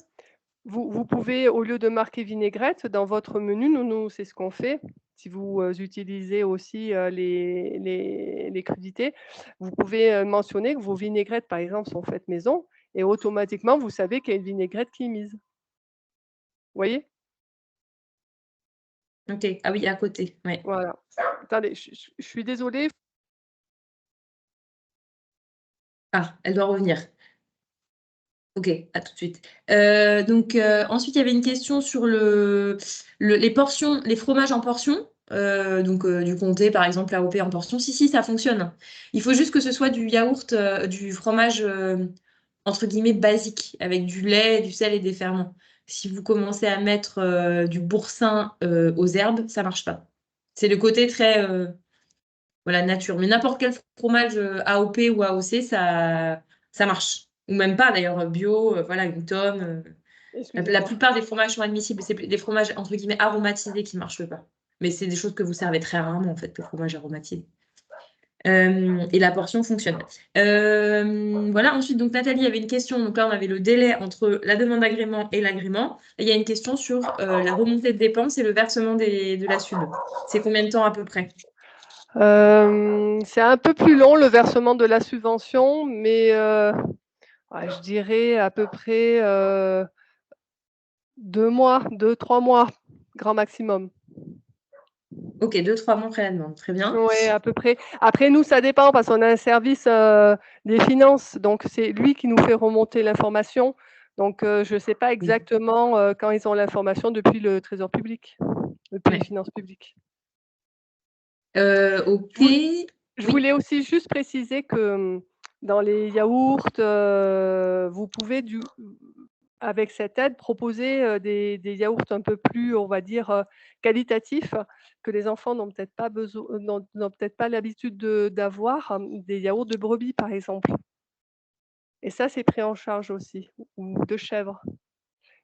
vous pouvez, au lieu de marquer vinaigrette dans votre menu, nous c'est ce qu'on fait. Si vous, utilisez aussi, les crudités, vous pouvez, mentionner que vos vinaigrettes, par exemple, sont faites maison et automatiquement, vous savez qu'il y a une vinaigrette qui est mise. Vous voyez? Ok. Ah oui, à côté. Ouais. Voilà. Attendez, je suis désolée. Ah, elle doit revenir. Ok, à tout de suite. Ensuite, il y avait une question sur les portions, les fromages en portions. Du comté, par exemple, AOP en portions. Si, ça fonctionne. Il faut juste que ce soit du yaourt, du fromage, entre guillemets, basique, avec du lait, du sel et des ferments. si vous commencez à mettre du boursin aux herbes, ça marche pas. C'est le côté très voilà, nature. Mais n'importe quel fromage AOP ou AOC, ça marche. Ou même pas d'ailleurs, bio, voilà, une tome. La Excusez-moi. plupart des fromages sont admissibles. C'est des fromages entre guillemets aromatisés qui ne marchent pas. Mais c'est des choses que vous servez très rarement en fait, le fromage aromatisé. Et la portion fonctionne. Voilà, ensuite, donc Nathalie avait une question. Donc là, on avait le délai entre la demande d'agrément et l'agrément. Et il y a une question sur la remontée de dépenses et le versement de la sub. C'est combien de temps à peu près? C'est un peu plus long le versement de la subvention, mais je dirais à peu près 2 mois, 2-3 mois, grand maximum. Ok, 2-3 mois après la demande. Très bien. Oui, à peu près. Après, nous, ça dépend parce qu'on a un service des finances, donc c'est lui qui nous fait remonter l'information. Donc, je ne sais pas exactement quand ils ont l'information depuis le Trésor public, depuis les finances publiques. Ok. Je voulais aussi juste préciser que dans les yaourts, vous pouvez, avec cette aide, proposer des yaourts un peu plus, on va dire, qualitatifs, que les enfants n'ont peut-être pas besoin, n'ont peut-être pas l'habitude d'avoir, des yaourts de brebis, par exemple. Et ça, c'est pris en charge aussi, ou de chèvre.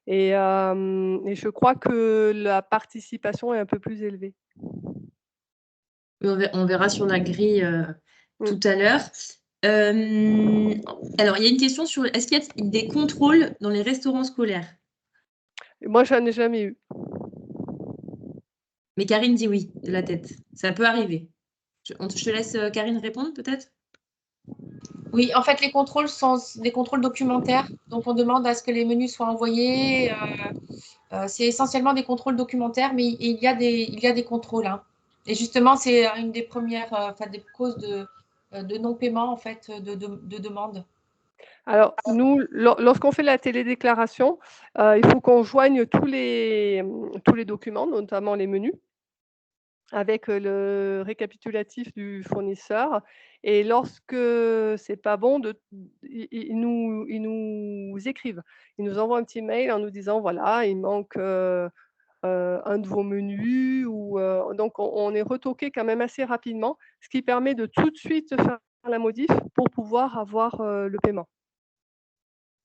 Et je crois que la participation est un peu plus élevée. On verra sur la grille tout à l'heure. Alors, il y a une question sur est-ce qu'il y a des contrôles dans les restaurants scolaires? Moi, j'en ai jamais eu. Mais Karine dit oui, de la tête. Ça peut arriver. Je te laisse Karine répondre peut-être? Oui, en fait, les contrôles sont des contrôles documentaires. Donc, on demande à ce que les menus soient envoyés. C'est essentiellement des contrôles documentaires, mais il y a des contrôles. Hein. Et justement, c'est une des premières des causes de non-paiement, en fait, de demande. Alors, nous, lorsqu'on fait la télédéclaration, il faut qu'on joigne tous les documents, notamment les menus, avec le récapitulatif du fournisseur. Et lorsque c'est pas bon, ils nous écrivent. Ils nous envoient un petit mail en nous disant voilà, il manque un de vos menus. Donc, on est retoqué quand même assez rapidement, ce qui permet de tout de suite faire la modif pour pouvoir avoir le paiement.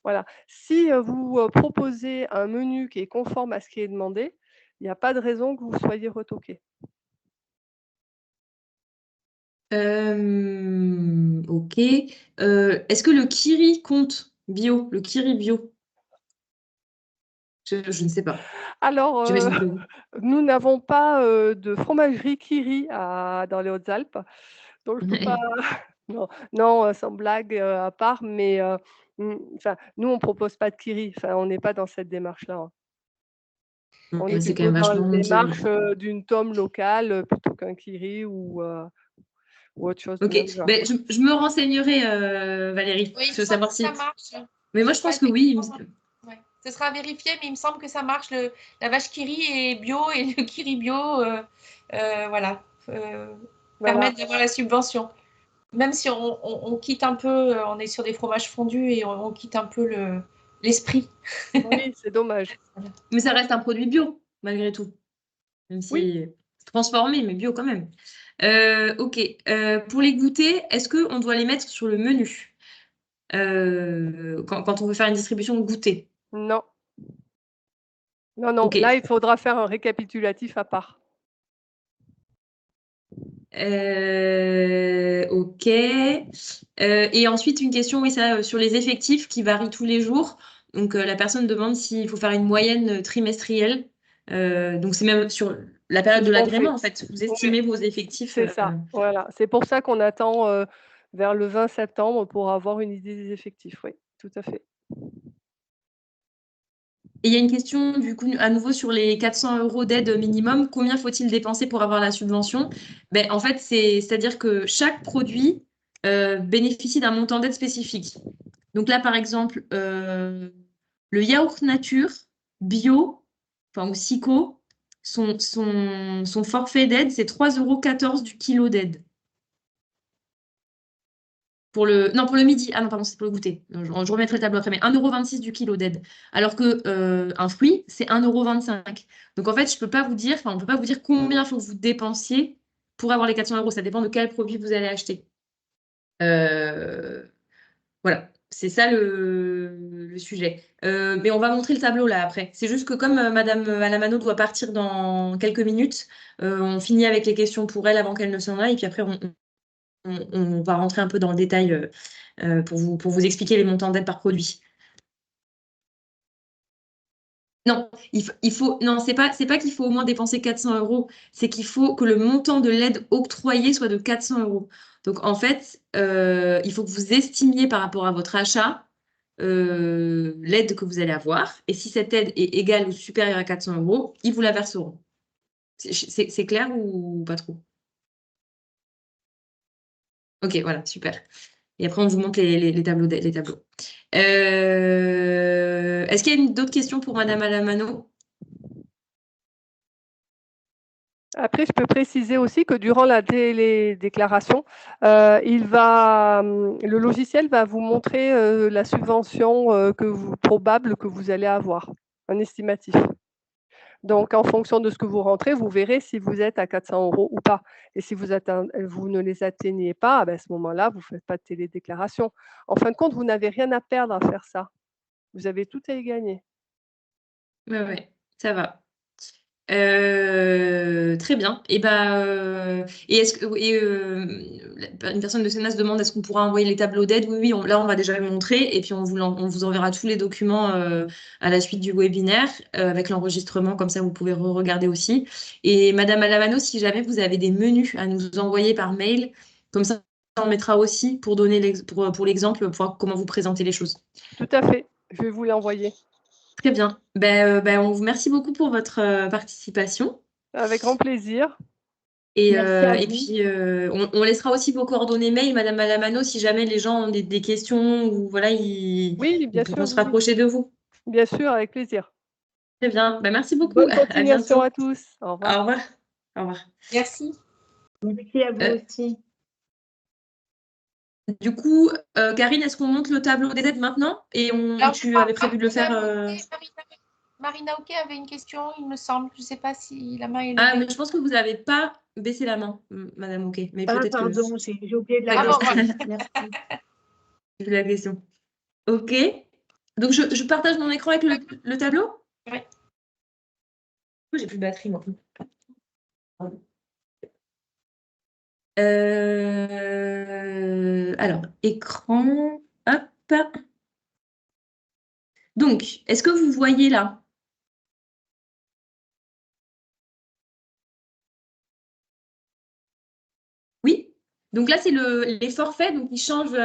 Voilà. Si vous proposez un menu qui est conforme à ce qui est demandé, il n'y a pas de raison que vous soyez retoqué. Ok. Est-ce que le kiri compte bio? Le kiri bio? Je ne sais pas. Alors, J'imagine que oui. nous n'avons pas de fromagerie Kiri dans les Hautes-Alpes, donc je ne peux pas. Non, sans blague à part, mais nous, on ne propose pas de Kiri. Enfin, on n'est pas dans cette démarche-là. Hein. On est C'est quand plutôt même dans la vachement démarche mondial. d'une tome locale plutôt qu'un Kiri ou autre chose du Ok. même genre. Ben, je me renseignerai, Valérie, Oui, il me pour semble savoir que si. ça marche. Mais moi, je pense que oui. Ouais. Ce sera vérifié, mais il me semble que ça marche. La vache Kiri est bio et le Kiri bio, voilà, permettent d'avoir la subvention. Même si on quitte un peu, on est sur des fromages fondus et on quitte un peu l'esprit. Oui, c'est dommage. Mais ça reste un produit bio, malgré tout. Même Oui. si transformé, mais bio quand même. Ok. Pour les goûters, est-ce qu'on doit les mettre sur le menu quand on veut faire une distribution de goûter? Non. Non. Ok. Là, il faudra faire un récapitulatif à part. Ok. Et ensuite, une question, oui, ça, sur les effectifs qui varient tous les jours. Donc, la personne demande s'il faut faire une moyenne trimestrielle. Donc, c'est même sur la période C'est de ce qu'on fait. l'agrément, en fait. Vous Oui, estimez vos effectifs. c'est ça. Voilà. C'est pour ça qu'on attend vers le 20 septembre pour avoir une idée des effectifs. Oui, tout à fait. Et il y a une question, du coup, à nouveau sur les 400 € d'aide minimum. Combien faut-il dépenser pour avoir la subvention? Ben, en fait, c'est-à-dire que chaque produit bénéficie d'un montant d'aide spécifique. Donc là, par exemple, le yaourt nature bio, enfin, ou SICO, son forfait d'aide, c'est 3,14 € du kilo d'aide. pour le midi. Ah non, pardon, c'est pour le goûter. Je remettrai le tableau après, mais 1,26 € du kilo d'aide. Alors que un fruit, c'est 1,25 €. Donc en fait, je peux pas vous dire, enfin, on peut pas vous dire combien il faut que vous dépensiez pour avoir les 400 €. Ça dépend de quel produit vous allez acheter. Voilà, c'est ça le sujet. Mais on va montrer le tableau là après. C'est juste que comme Madame Alamano doit partir dans quelques minutes, on finit avec les questions pour elle avant qu'elle ne s'en aille, et puis après on va rentrer un peu dans le détail pour vous expliquer les montants d'aide par produit. Non, non, c'est pas qu'il faut au moins dépenser 400 €, c'est qu'il faut que le montant de l'aide octroyée soit de 400 €. Donc en fait, il faut que vous estimiez par rapport à votre achat l'aide que vous allez avoir. Et si cette aide est égale ou supérieure à 400 €, ils vous la verseront. C'est clair ou pas trop? Ok, voilà, super. Et après, on vous montre les tableaux. Les tableaux. Est-ce qu'il y a d'autres questions pour Madame Alamano? Après, je peux préciser aussi que durant la télédéclaration, le logiciel va vous montrer la subvention probable que vous allez avoir, un estimatif. Donc, en fonction de ce que vous rentrez, vous verrez si vous êtes à 400 € ou pas. Et si vous ne les atteignez pas, à ce moment-là, vous ne faites pas de télédéclaration. En fin de compte, vous n'avez rien à perdre à faire ça. Vous avez tout à y gagner. Ouais, ça va. Très bien. Une personne de Sénat se demande est-ce qu'on pourra envoyer les tableaux d'aide? Oui, là on va déjà les montrer et puis on vous enverra tous les documents à la suite du webinaire avec l'enregistrement, comme ça vous pouvez regarder aussi. Et Madame Alamano, si jamais vous avez des menus à nous envoyer par mail, comme ça on mettra aussi pour donner pour l'exemple, pour voir comment vous présentez les choses. Tout à fait. Je vais vous l'envoyer. Très bien. On vous remercie beaucoup pour votre participation. Avec grand plaisir. Et puis, on laissera aussi vos coordonnées mail, Madame Malamano, si jamais les gens ont des questions ou voilà, ils bien pourront sûr. se rapprocher de vous. Bien sûr, avec plaisir. Très bien. Merci beaucoup. Bonne À continuation bientôt. à tous. Au revoir. Au revoir. Au revoir. Merci. Merci à vous aussi. Du coup, Karine, est-ce qu'on monte le tableau des aides maintenant? Et tu avais prévu de le faire. Marina Oquet avait une question, il me semble. Je ne sais pas si la main est levée. Ah, mais je pense que vous n'avez pas baissé la main, Madame Oquet. Mais peut-être pardon, j'ai oublié de la question. Merci. J'ai vu la question. Ok. Donc, je partage mon écran avec le tableau? Oui. J'ai plus de batterie, moi. Alors, écran. Hop. Donc, est-ce que vous voyez là? Oui. Donc là, c'est les forfaits. Donc, ils changent,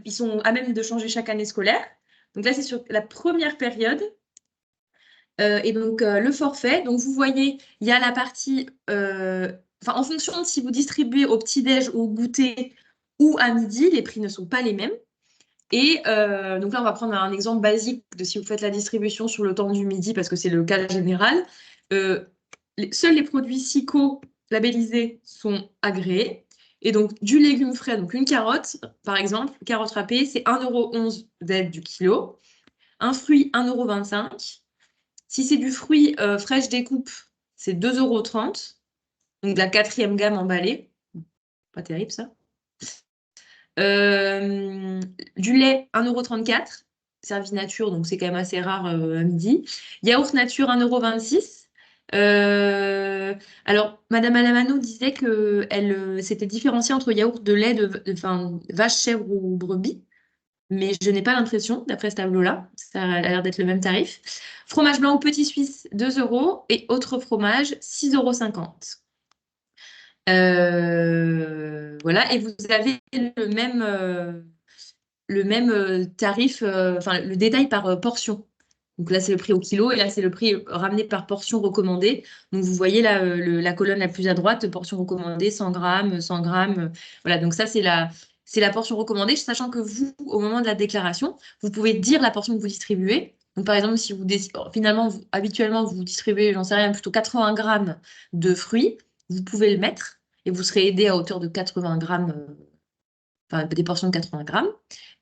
ils sont à même de changer chaque année scolaire. Donc là, c'est sur la première période. Et donc, le forfait. Donc, vous voyez, il y a la partie. En fonction de si vous distribuez au petit-déj, au goûter ou à midi, les prix ne sont pas les mêmes. Et donc là, on va prendre un exemple basique de si vous faites la distribution sur le temps du midi, parce que c'est le cas général. Seuls les produits SICO labellisés sont agréés. Et donc, du légume frais, donc une carotte, par exemple, carotte râpée, c'est 1,11 € d'aide du kilo. Un fruit, 1,25 €. Si c'est du fruit fraîche découpe, c'est 2,30 €. Donc, de la 4e gamme emballée. Pas terrible, ça. Du lait, 1,34 €, servi nature, donc c'est quand même assez rare à midi. Yaourt nature, 1,26 €. Alors, Madame Alamano disait qu'elle s'était différenciée entre yaourt de lait de vache, chèvre ou brebis, mais je n'ai pas l'impression, d'après ce tableau-là. Ça a l'air d'être le même tarif. Fromage blanc ou petit suisse, 2 € et autres fromages, 6,50 €. Voilà, et vous avez le même tarif, le détail par portion. Donc là, c'est le prix au kilo et là, c'est le prix ramené par portion recommandée. Donc vous voyez là, la colonne la plus à droite, portion recommandée, 100 grammes, 100 grammes. Voilà, donc ça, c'est la portion recommandée, sachant que vous, au moment de la déclaration, vous pouvez dire la portion que vous distribuez. Donc par exemple, si vous finalement, habituellement, vous distribuez, j'en sais rien, plutôt 80 grammes de fruits, vous pouvez le mettre et vous serez aidé à hauteur de 80 grammes enfin des portions de 80 grammes,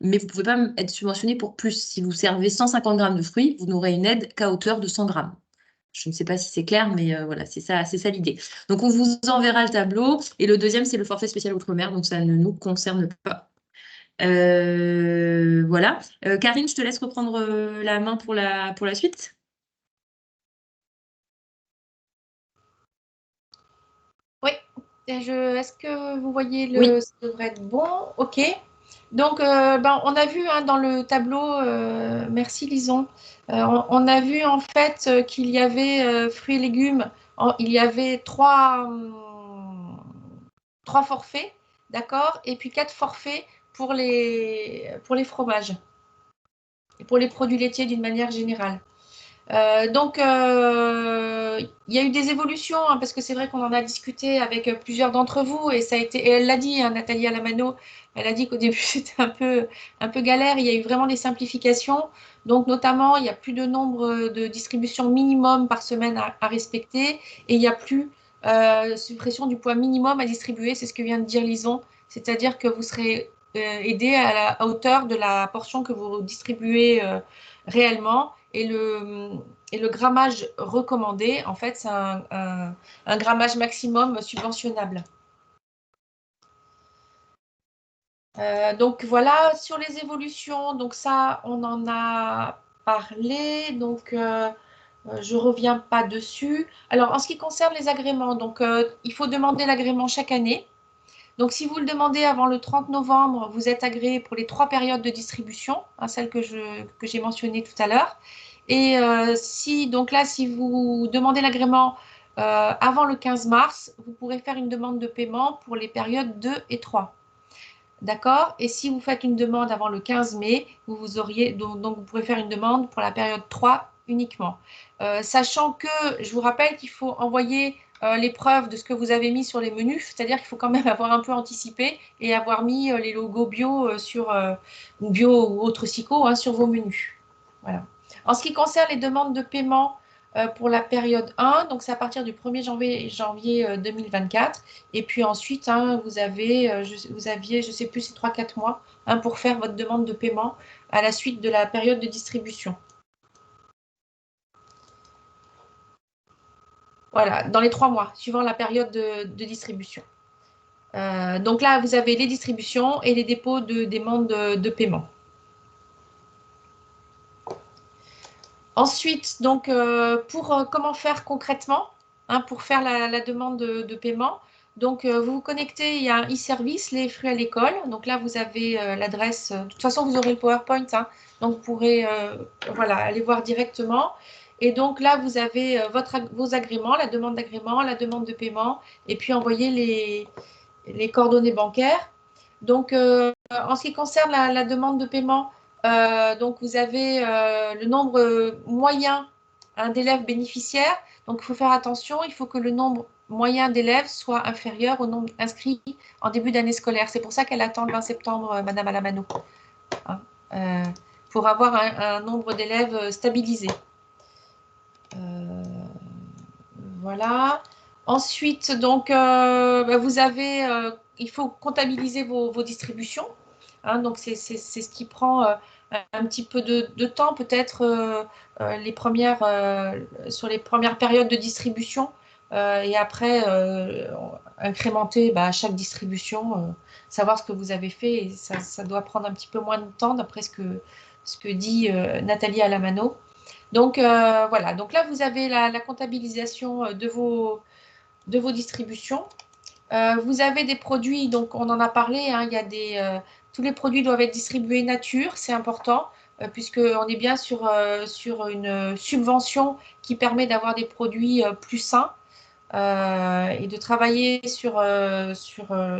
mais vous ne pouvez pas être subventionné pour plus. Si vous servez 150 grammes de fruits, vous n'aurez une aide qu'à hauteur de 100 grammes. Je ne sais pas si c'est clair, mais voilà, c'est ça l'idée. Donc, on vous enverra le tableau. Et le deuxième, c'est le forfait spécial outre-mer, donc ça ne nous concerne pas. Voilà. Karine, je te laisse reprendre la main pour la suite. Oui, est-ce que vous voyez Oui. ça devrait être bon? OK. Donc, on a vu dans le tableau, merci Lison, on a vu en fait qu'il y avait fruits et légumes, il y avait trois forfaits, d'accord, et puis 4 forfaits pour les fromages et pour les produits laitiers d'une manière générale. Donc, il y a eu des évolutions, parce que c'est vrai qu'on en a discuté avec plusieurs d'entre vous, et elle l'a dit, Nathalie Alamano, elle a dit qu'au début c'était un peu galère. Il y a eu vraiment des simplifications. Donc, notamment, il n'y a plus de nombre de distributions minimum par semaine à respecter, et il n'y a plus suppression du poids minimum à distribuer. C'est ce que vient de dire Lison, c'est-à-dire que vous serez aidé à hauteur de la portion que vous distribuez réellement. Et le grammage recommandé, en fait, c'est un grammage maximum subventionnable. Donc voilà, sur les évolutions, donc ça, on en a parlé, donc je ne reviens pas dessus. Alors, en ce qui concerne les agréments, donc il faut demander l'agrément chaque année. Donc, si vous le demandez avant le 30 novembre, vous êtes agréé pour les 3 périodes de distribution, celles que j'ai mentionnées tout à l'heure. Et si vous demandez l'agrément avant le 15 mars, vous pourrez faire une demande de paiement pour les périodes 2 et 3. D'accord? Et si vous faites une demande avant le 15 mai, vous auriez, donc vous pourrez faire une demande pour la période 3 uniquement. Sachant que, je vous rappelle qu'il faut envoyer les preuves de ce que vous avez mis sur les menus, c'est-à-dire qu'il faut quand même avoir un peu anticipé et avoir mis les logos bio ou bio ou autre SICO sur vos menus. Voilà. En ce qui concerne les demandes de paiement pour la période 1, donc c'est à partir du 1er janvier 2024. Et puis ensuite, vous aviez, je ne sais plus, c'est 3-4 mois pour faire votre demande de paiement à la suite de la période de distribution. Voilà, dans les 3 mois, suivant la période de distribution. Donc là, vous avez les distributions et les dépôts de demande de paiement. Ensuite, donc, comment faire concrètement pour faire la demande de paiement. Donc, vous vous connectez, il y a un e-service, les fruits à l'école. Donc là, vous avez l'adresse. De toute façon, vous aurez le PowerPoint, donc vous pourrez aller voir directement. Et donc là, vous avez vos agréments, la demande d'agrément, la demande de paiement, et puis envoyer les coordonnées bancaires. Donc, en ce qui concerne la demande de paiement, donc vous avez le nombre moyen d'élèves bénéficiaires. Donc, il faut faire attention, il faut que le nombre moyen d'élèves soit inférieur au nombre inscrit en début d'année scolaire. C'est pour ça qu'elle attend le 20 septembre, Madame Alamano, pour avoir un nombre d'élèves stabilisé. Voilà. Ensuite, donc, vous avez, il faut comptabiliser vos distributions. Donc, c'est ce qui prend un petit peu de temps, peut-être sur les premières périodes de distribution. Et après, incrémenter chaque distribution, savoir ce que vous avez fait. Et ça doit prendre un petit peu moins de temps, d'après ce que dit Nathalie Alamano. Donc, voilà. Donc là, vous avez la comptabilisation de vos distributions. Vous avez des produits, donc on en a parlé, il y a tous les produits doivent être distribués nature, c'est important, puisqu'on est bien sur une subvention qui permet d'avoir des produits plus sains et de travailler sur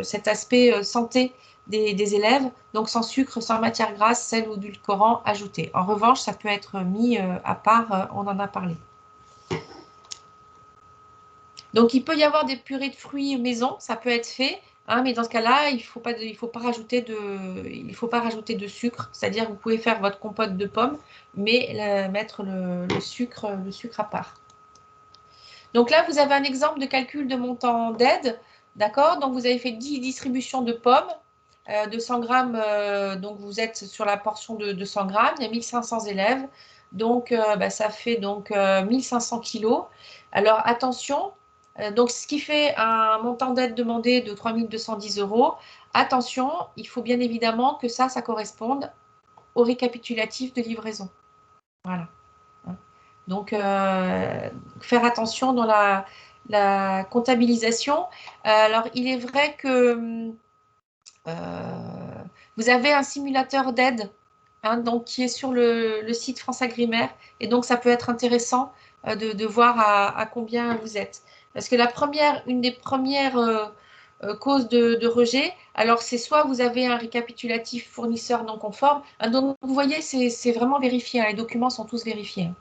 cet aspect santé des élèves, donc sans sucre, sans matière grasse, sel ou édulcorant ajouté. En revanche, ça peut être mis à part, on en a parlé. Donc, il peut y avoir des purées de fruits maison, ça peut être fait, mais dans ce cas-là, il ne faut pas rajouter de sucre. C'est-à-dire, vous pouvez faire votre compote de pommes, mais mettre le sucre à part. Donc là, vous avez un exemple de calcul de montant d'aide, d'accord? Donc, vous avez fait 10 distributions de pommes. de 100 grammes, donc vous êtes sur la portion de 100 grammes, il y a 1500 élèves, donc ça fait donc 1500 kilos. Alors attention, donc ce qui fait un montant d'aide demandé de 3210 €. Attention, il faut bien évidemment que ça corresponde au récapitulatif de livraison. Voilà. Donc, faire attention dans la comptabilisation. Alors, il est vrai que vous avez un simulateur d'aide donc, qui est sur le site France Agrimaire. Et donc, ça peut être intéressant de voir à combien vous êtes. Parce que une des premières causes de rejet, alors c'est soit vous avez un récapitulatif fournisseur non conforme. Donc, vous voyez, c'est vraiment vérifié. Les documents sont tous vérifiés.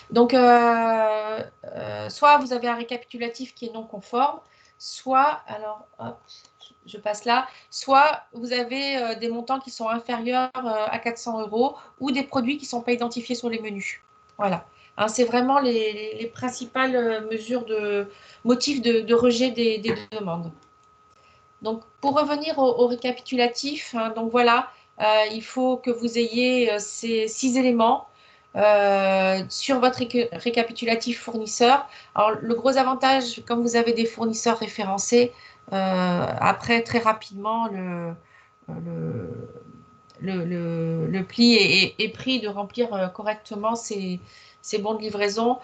Donc, soit vous avez un récapitulatif qui est non conforme, soit, alors, hop, je passe là, soit vous avez des montants qui sont inférieurs à 400 € ou des produits qui ne sont pas identifiés sur les menus. Voilà. Hein, c'est vraiment les principales mesures de motifs de rejet des demandes. Donc, pour revenir au récapitulatif, donc voilà, il faut que vous ayez ces 6 éléments sur votre récapitulatif fournisseur. Alors, le gros avantage, comme vous avez des fournisseurs référencés, après, très rapidement, le pli est pris de remplir correctement ces bons de livraison.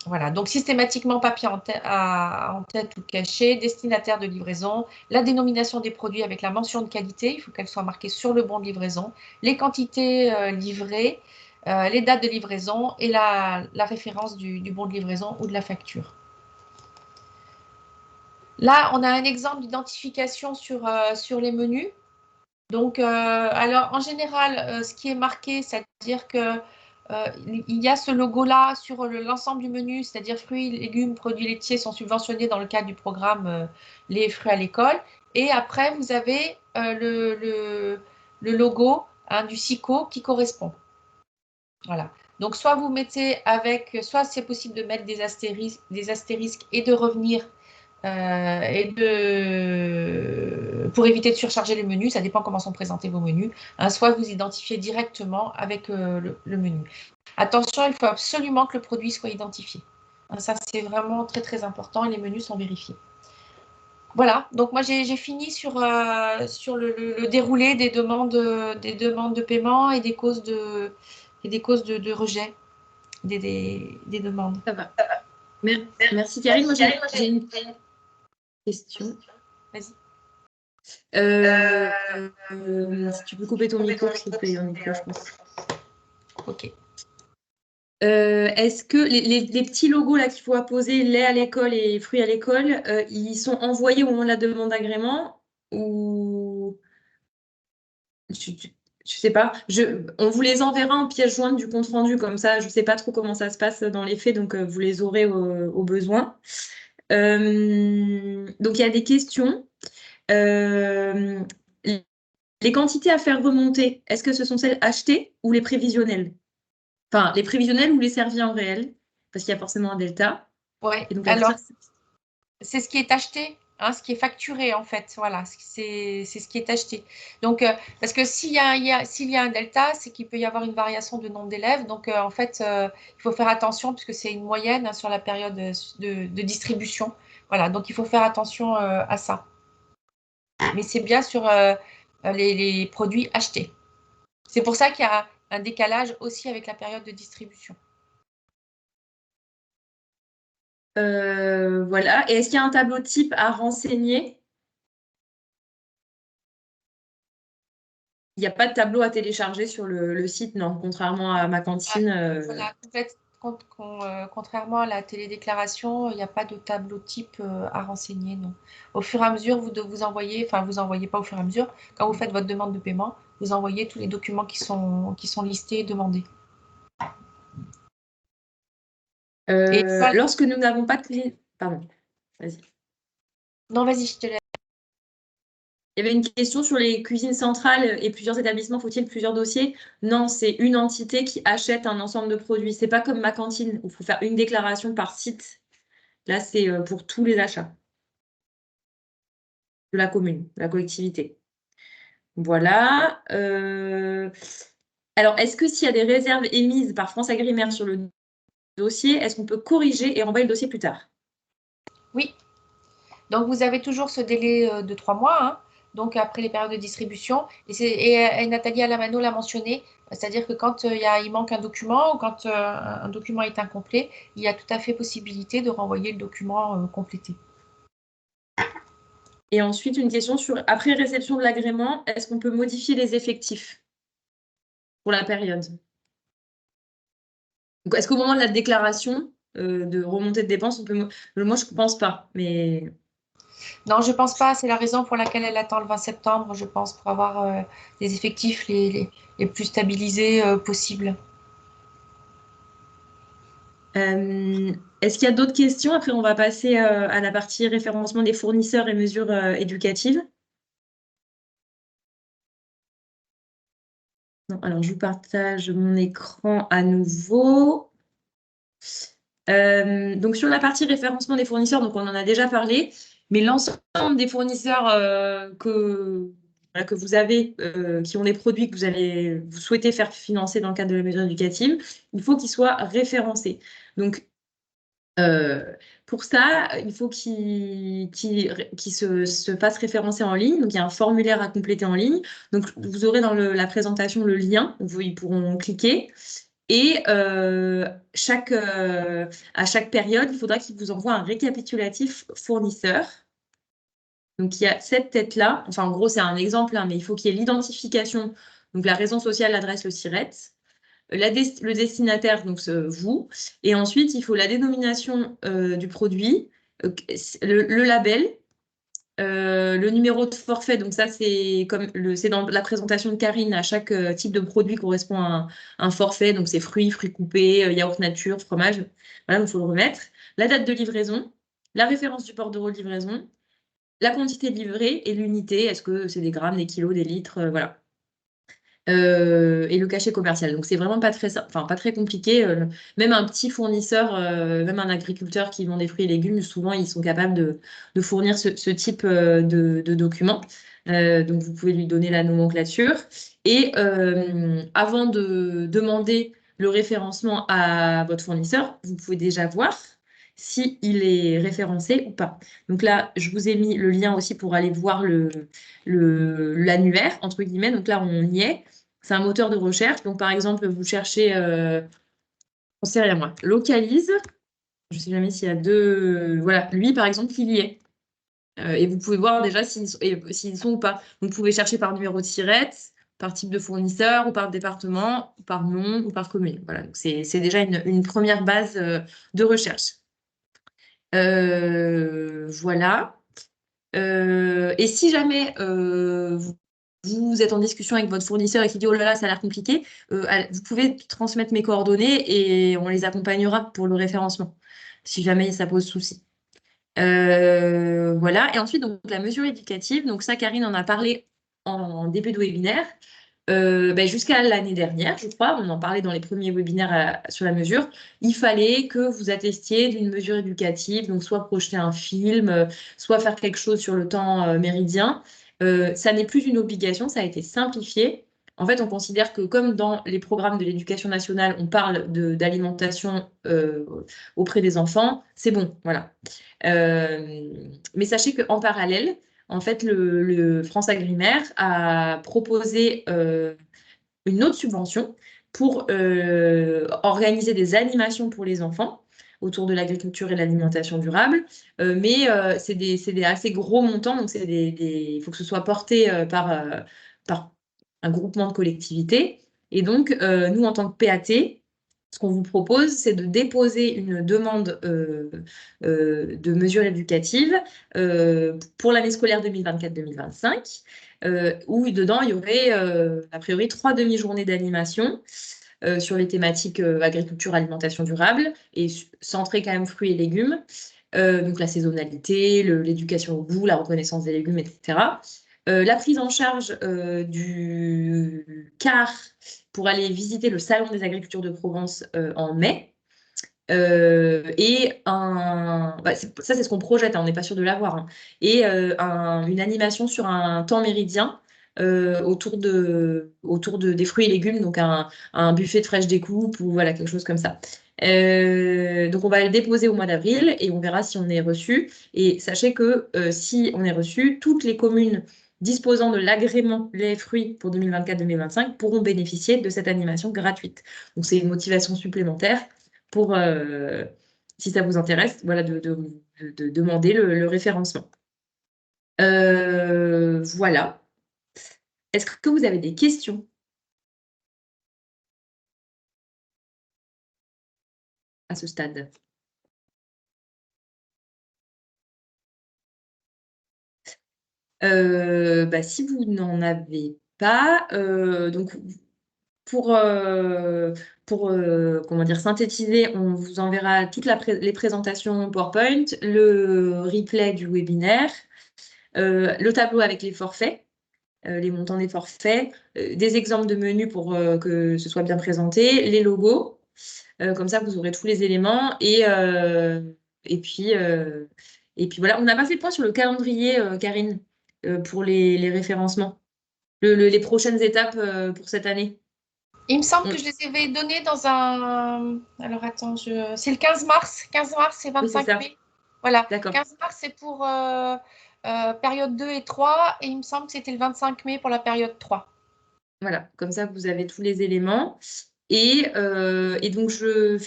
Voilà, donc systématiquement papier en tête ou caché, destinataire de livraison, la dénomination des produits avec la mention de qualité, il faut qu'elle soit marquée sur le bon de livraison, les quantités livrées, les dates de livraison et la référence du bon de livraison ou de la facture. Là, on a un exemple d'identification sur les menus. Donc, alors en général, ce qui est marqué, c'est-à-dire que il y a ce logo-là sur l'ensemble du menu, c'est-à-dire fruits, légumes, produits laitiers sont subventionnés dans le cadre du programme Les fruits à l'école. Et après, vous avez le logo du SICO qui correspond. Voilà. Donc, soit vous mettez soit c'est possible de mettre des astérisques et de revenir pour éviter de surcharger les menus, ça dépend comment sont présentés vos menus, soit vous identifiez directement avec le menu. Attention, il faut absolument que le produit soit identifié. Ça, c'est vraiment très, très important et les menus sont vérifiés. Voilà, donc moi j'ai fini sur le déroulé des demandes de paiement et des causes de rejet des demandes. Ça va. Merci Karine. Moi j'ai une question. Vas-y. Si tu peux couper ton micro, s'il te plaît, je pense. Ok. Est-ce que les petits logos là qu'il faut apposer, lait à l'école et fruits à l'école, ils sont envoyés au moment de la demande d'agrément ou je sais pas. On vous les enverra en pièce jointe du compte rendu comme ça. Je sais pas trop comment ça se passe dans les faits, donc vous les aurez au besoin. Donc il y a des questions. Les quantités à faire remonter, est-ce que ce sont celles achetées ou les prévisionnelles? Enfin, les prévisionnels ou les servis en réel, parce qu'il y a forcément un delta. Ouais. Et donc, Alors, c'est ce qui est acheté, ce qui est facturé en fait. Voilà, c'est ce qui est acheté. Donc, parce que s'il y a un delta, c'est qu'il peut y avoir une variation de nombre d'élèves. Donc, en fait, il faut faire attention puisque c'est une moyenne sur la période de distribution. Voilà, donc il faut faire attention à ça. Mais c'est bien sur les produits achetés. C'est pour ça qu'il y a un décalage aussi avec la période de distribution. Voilà. Et est-ce qu'il y a un tableau type à renseigner? Il n'y a pas de tableau à télécharger sur le site, non, contrairement à ma cantine. Voilà, contrairement à la télédéclaration, il n'y a pas de tableau type à renseigner, non. Au fur et à mesure, vous envoyez pas au fur et à mesure, quand vous faites votre demande de paiement, vous envoyez tous les documents qui sont listés et demandés. Lorsque nous n'avons pas de... Pardon, vas-y. Non, vas-y, je te laisse. Il y avait une question sur les cuisines centrales et plusieurs établissements, faut-il plusieurs dossiers? Non, c'est une entité qui achète un ensemble de produits. C'est pas comme ma cantine où il faut faire une déclaration par site. Là, c'est pour tous les achats de la commune, de la collectivité. Voilà. Alors, est-ce que s'il y a des réserves émises par France Agrimaire sur le dossier, est-ce qu'on peut corriger et renvoyer le dossier plus tard? Oui. Donc, vous avez toujours ce délai de 3 mois, hein, donc après les périodes de distribution. Et Nathalie Alamano l'a mentionné, c'est-à-dire que quand il manque un document ou quand un document est incomplet, il y a tout à fait possibilité de renvoyer le document complété. Et ensuite, une question sur, après réception de l'agrément, est-ce qu'on peut modifier les effectifs pour la période? Donc, est-ce qu'au moment de la déclaration de remontée de dépenses, on peut... Moi, je ne pense pas, mais... Non, je pense pas. C'est la raison pour laquelle elle attend le 20 septembre, je pense, pour avoir des effectifs les plus stabilisés possibles. Est-ce qu'il y a d'autres questions? Après, on va passer à la partie référencement des fournisseurs et mesures éducatives. Non, alors, je vous partage mon écran à nouveau. Donc, sur la partie référencement des fournisseurs, donc on en a déjà parlé, mais l'ensemble des fournisseurs que vous avez, qui ont des produits que vous souhaitez faire financer dans le cadre de la mesure éducative, il faut qu'ils soient référencés. Donc, pour ça, il faut qu'ils se fassent référencer en ligne. Donc, il y a un formulaire à compléter en ligne. Donc, vous aurez dans la présentation le lien où ils pourront cliquer. Et à chaque période, il faudra qu'ils vous envoient un récapitulatif fournisseur. Donc, il y a cette tête-là. Enfin, en gros, c'est un exemple, hein, mais il faut qu'il y ait l'identification, donc la raison sociale, l'adresse, le SIRET, le destinataire, donc vous. Et ensuite, il faut la dénomination du produit, le label, le numéro de forfait. Donc ça, c'est dans la présentation de Karine. À chaque type de produit correspond à un forfait. Donc c'est fruits coupés, yaourt nature, fromage. Voilà, il faut le remettre. La date de livraison, la référence du bordereau de livraison, la quantité livrée et l'unité. Est-ce que c'est des grammes, des kilos, des litres, voilà. Et le cachet commercial. Donc, c'est vraiment pas très compliqué. Même un petit fournisseur, même un agriculteur qui vend des fruits et légumes, souvent, ils sont capables de fournir ce type de documents. Donc, vous pouvez lui donner la nomenclature. Et avant de demander le référencement à votre fournisseur, vous pouvez déjà voir s'il est référencé ou pas. Donc là, je vous ai mis le lien aussi pour aller voir l'annuaire, entre guillemets. Donc là, on y est. C'est un moteur de recherche. Donc, par exemple, vous cherchez, on sait rien moi, localise. Je ne sais jamais s'il y a deux. Voilà, lui, par exemple, il y est. Et vous pouvez voir déjà s'ils sont ou pas. Donc, vous pouvez chercher par numéro de SIRET, par type de fournisseur, ou par département, ou par nom, ou par commune. Voilà, donc c'est déjà une première base de recherche. Voilà. Et si jamais vous êtes en discussion avec votre fournisseur et qui dit oh là là, ça a l'air compliqué, vous pouvez transmettre mes coordonnées et on les accompagnera pour le référencement, si jamais ça pose souci. Voilà. Et ensuite, donc, la mesure éducative, donc ça, Karine en a parlé en début de webinaire. Ben, jusqu'à l'année dernière, je crois, on en parlait dans les premiers webinaires sur la mesure, il fallait que vous attestiez d'une mesure éducative, donc soit projeter un film, soit faire quelque chose sur le temps méridien. Ça n'est plus une obligation, ça a été simplifié. En fait, on considère que comme dans les programmes de l'éducation nationale, on parle d'alimentation auprès des enfants, c'est bon, voilà. Mais sachez qu'en parallèle, en fait, le France Agrimaire a proposé une autre subvention pour organiser des animations pour les enfants autour de l'agriculture et de l'alimentation durable. Mais c'est des assez gros montants, donc il faut que ce soit porté par un groupement de collectivités. Et donc, nous, en tant que PAT, ce qu'on vous propose, c'est de déposer une demande de mesures éducatives pour l'année scolaire 2024-2025, où dedans, il y aurait a priori 3 demi-journées d'animation sur les thématiques agriculture, alimentation durable et centrées quand même fruits et légumes. Donc la saisonnalité, l'éducation au goût, la reconnaissance des légumes, etc. La prise en charge du car pour aller visiter le Salon des agricultures de Provence en mai. Ça, c'est ce qu'on projette, hein, on n'est pas sûr de l'avoir. Hein. Et une animation sur un temps méridien autour des fruits et légumes, donc un buffet de fraîche découpe ou voilà, quelque chose comme ça. Donc on va le déposer au mois d'avril et on verra si on est reçu. Et sachez que si on est reçu, toutes les communes disposant de l'agrément lait et fruits pour 2024-2025 pourront bénéficier de cette animation gratuite. Donc c'est une motivation supplémentaire pour, si ça vous intéresse, voilà, de demander le référencement. Voilà. Est-ce que vous avez des questions à ce stade? Si vous n'en avez pas, donc pour comment dire, synthétiser, on vous enverra toutes les présentations PowerPoint, le replay du webinaire, le tableau avec les forfaits, les montants des forfaits, des exemples de menus pour que ce soit bien présenté, les logos. Comme ça, vous aurez tous les éléments. Et puis voilà. On n'a pas fait le point sur le calendrier, Karine, pour les référencements. Les prochaines étapes pour cette année. Il me semble que je les avais donnés dans un. Alors attends, c'est le 15 mars. 15 mars et 25 mai. Voilà. D'accord. 15 mars, c'est pour période 2 et 3. Et il me semble que c'était le 25 mai pour la période 3. Voilà. Comme ça, vous avez tous les éléments. Et donc, je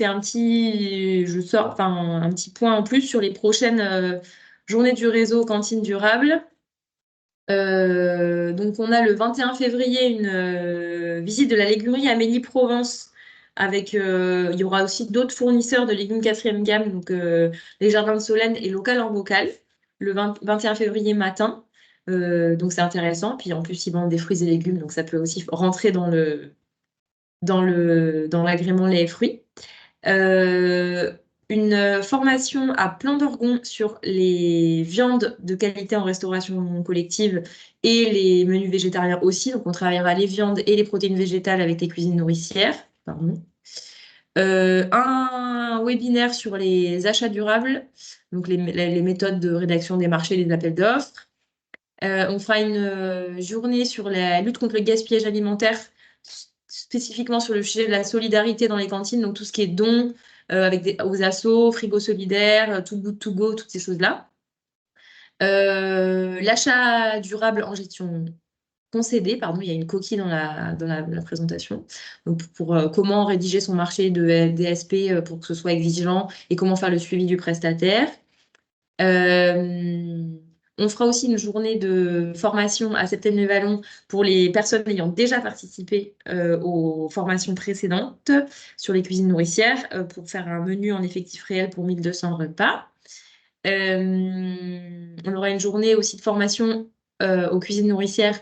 sors un petit point en plus sur les prochaines journées du réseau Cantine Durable. Donc, on a le 21 février une visite de la légumerie Amélie Provence. Il y aura aussi d'autres fournisseurs de légumes 4e gamme, donc les Jardins de Solène et Local en Bocal, le 21 février matin. Donc, c'est intéressant. Puis, en plus, ils vendent des fruits et légumes, donc ça peut aussi rentrer dans l'agrément lait et fruits. Une formation à Plan d'Orgon sur les viandes de qualité en restauration collective et les menus végétariens aussi. Donc, on travaillera les viandes et les protéines végétales avec les cuisines nourricières. Pardon. Un webinaire sur les achats durables, donc les méthodes de rédaction des marchés, les appels d'offres. On fera une journée sur la lutte contre le gaspillage alimentaire, spécifiquement sur le sujet de la solidarité dans les cantines, donc tout ce qui est dons aux assos, frigo solidaire, Too Good To Go, toutes ces choses-là. L'achat durable en gestion concédée, pardon, il y a une coquille dans la présentation. Donc pour comment rédiger son marché de DSP pour que ce soit exigeant et comment faire le suivi du prestataire. On fera aussi une journée de formation à Septenne-les-Vallons pour les personnes ayant déjà participé aux formations précédentes sur les cuisines nourricières pour faire un menu en effectif réel pour 1200 repas. On aura une journée aussi de formation aux cuisines nourricières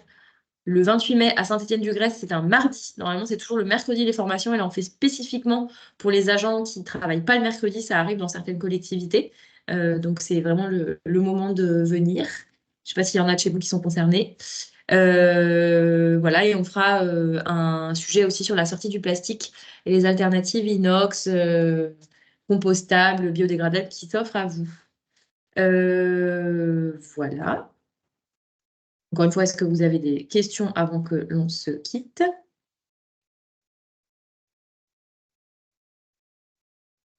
le 28 mai à Saint-Étienne-du-Grèce. C'est un mardi. Normalement, c'est toujours le mercredi les formations. Et là, on fait spécifiquement pour les agents qui ne travaillent pas le mercredi. Ça arrive dans certaines collectivités. Donc, c'est vraiment le moment de venir. Je ne sais pas s'il y en a de chez vous qui sont concernés. Voilà, et on fera un sujet aussi sur la sortie du plastique et les alternatives inox, compostables, biodégradables qui s'offrent à vous. Voilà. Encore une fois, est-ce que vous avez des questions avant que l'on se quitte?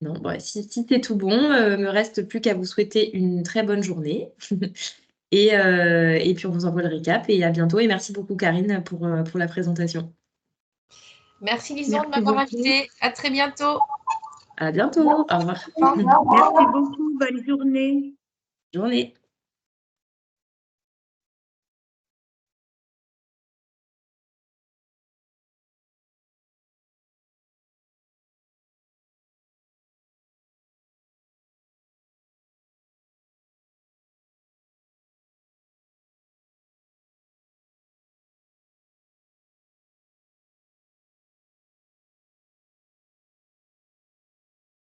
Non, bon, si c'est tout bon, me reste plus qu'à vous souhaiter une très bonne journée. Et puis, on vous envoie le récap. Et à bientôt. Et merci beaucoup, Karine, pour la présentation. Merci, Lison, de m'avoir invitée. À très bientôt. À bientôt. Au revoir. Merci beaucoup. Bonne journée. Journée.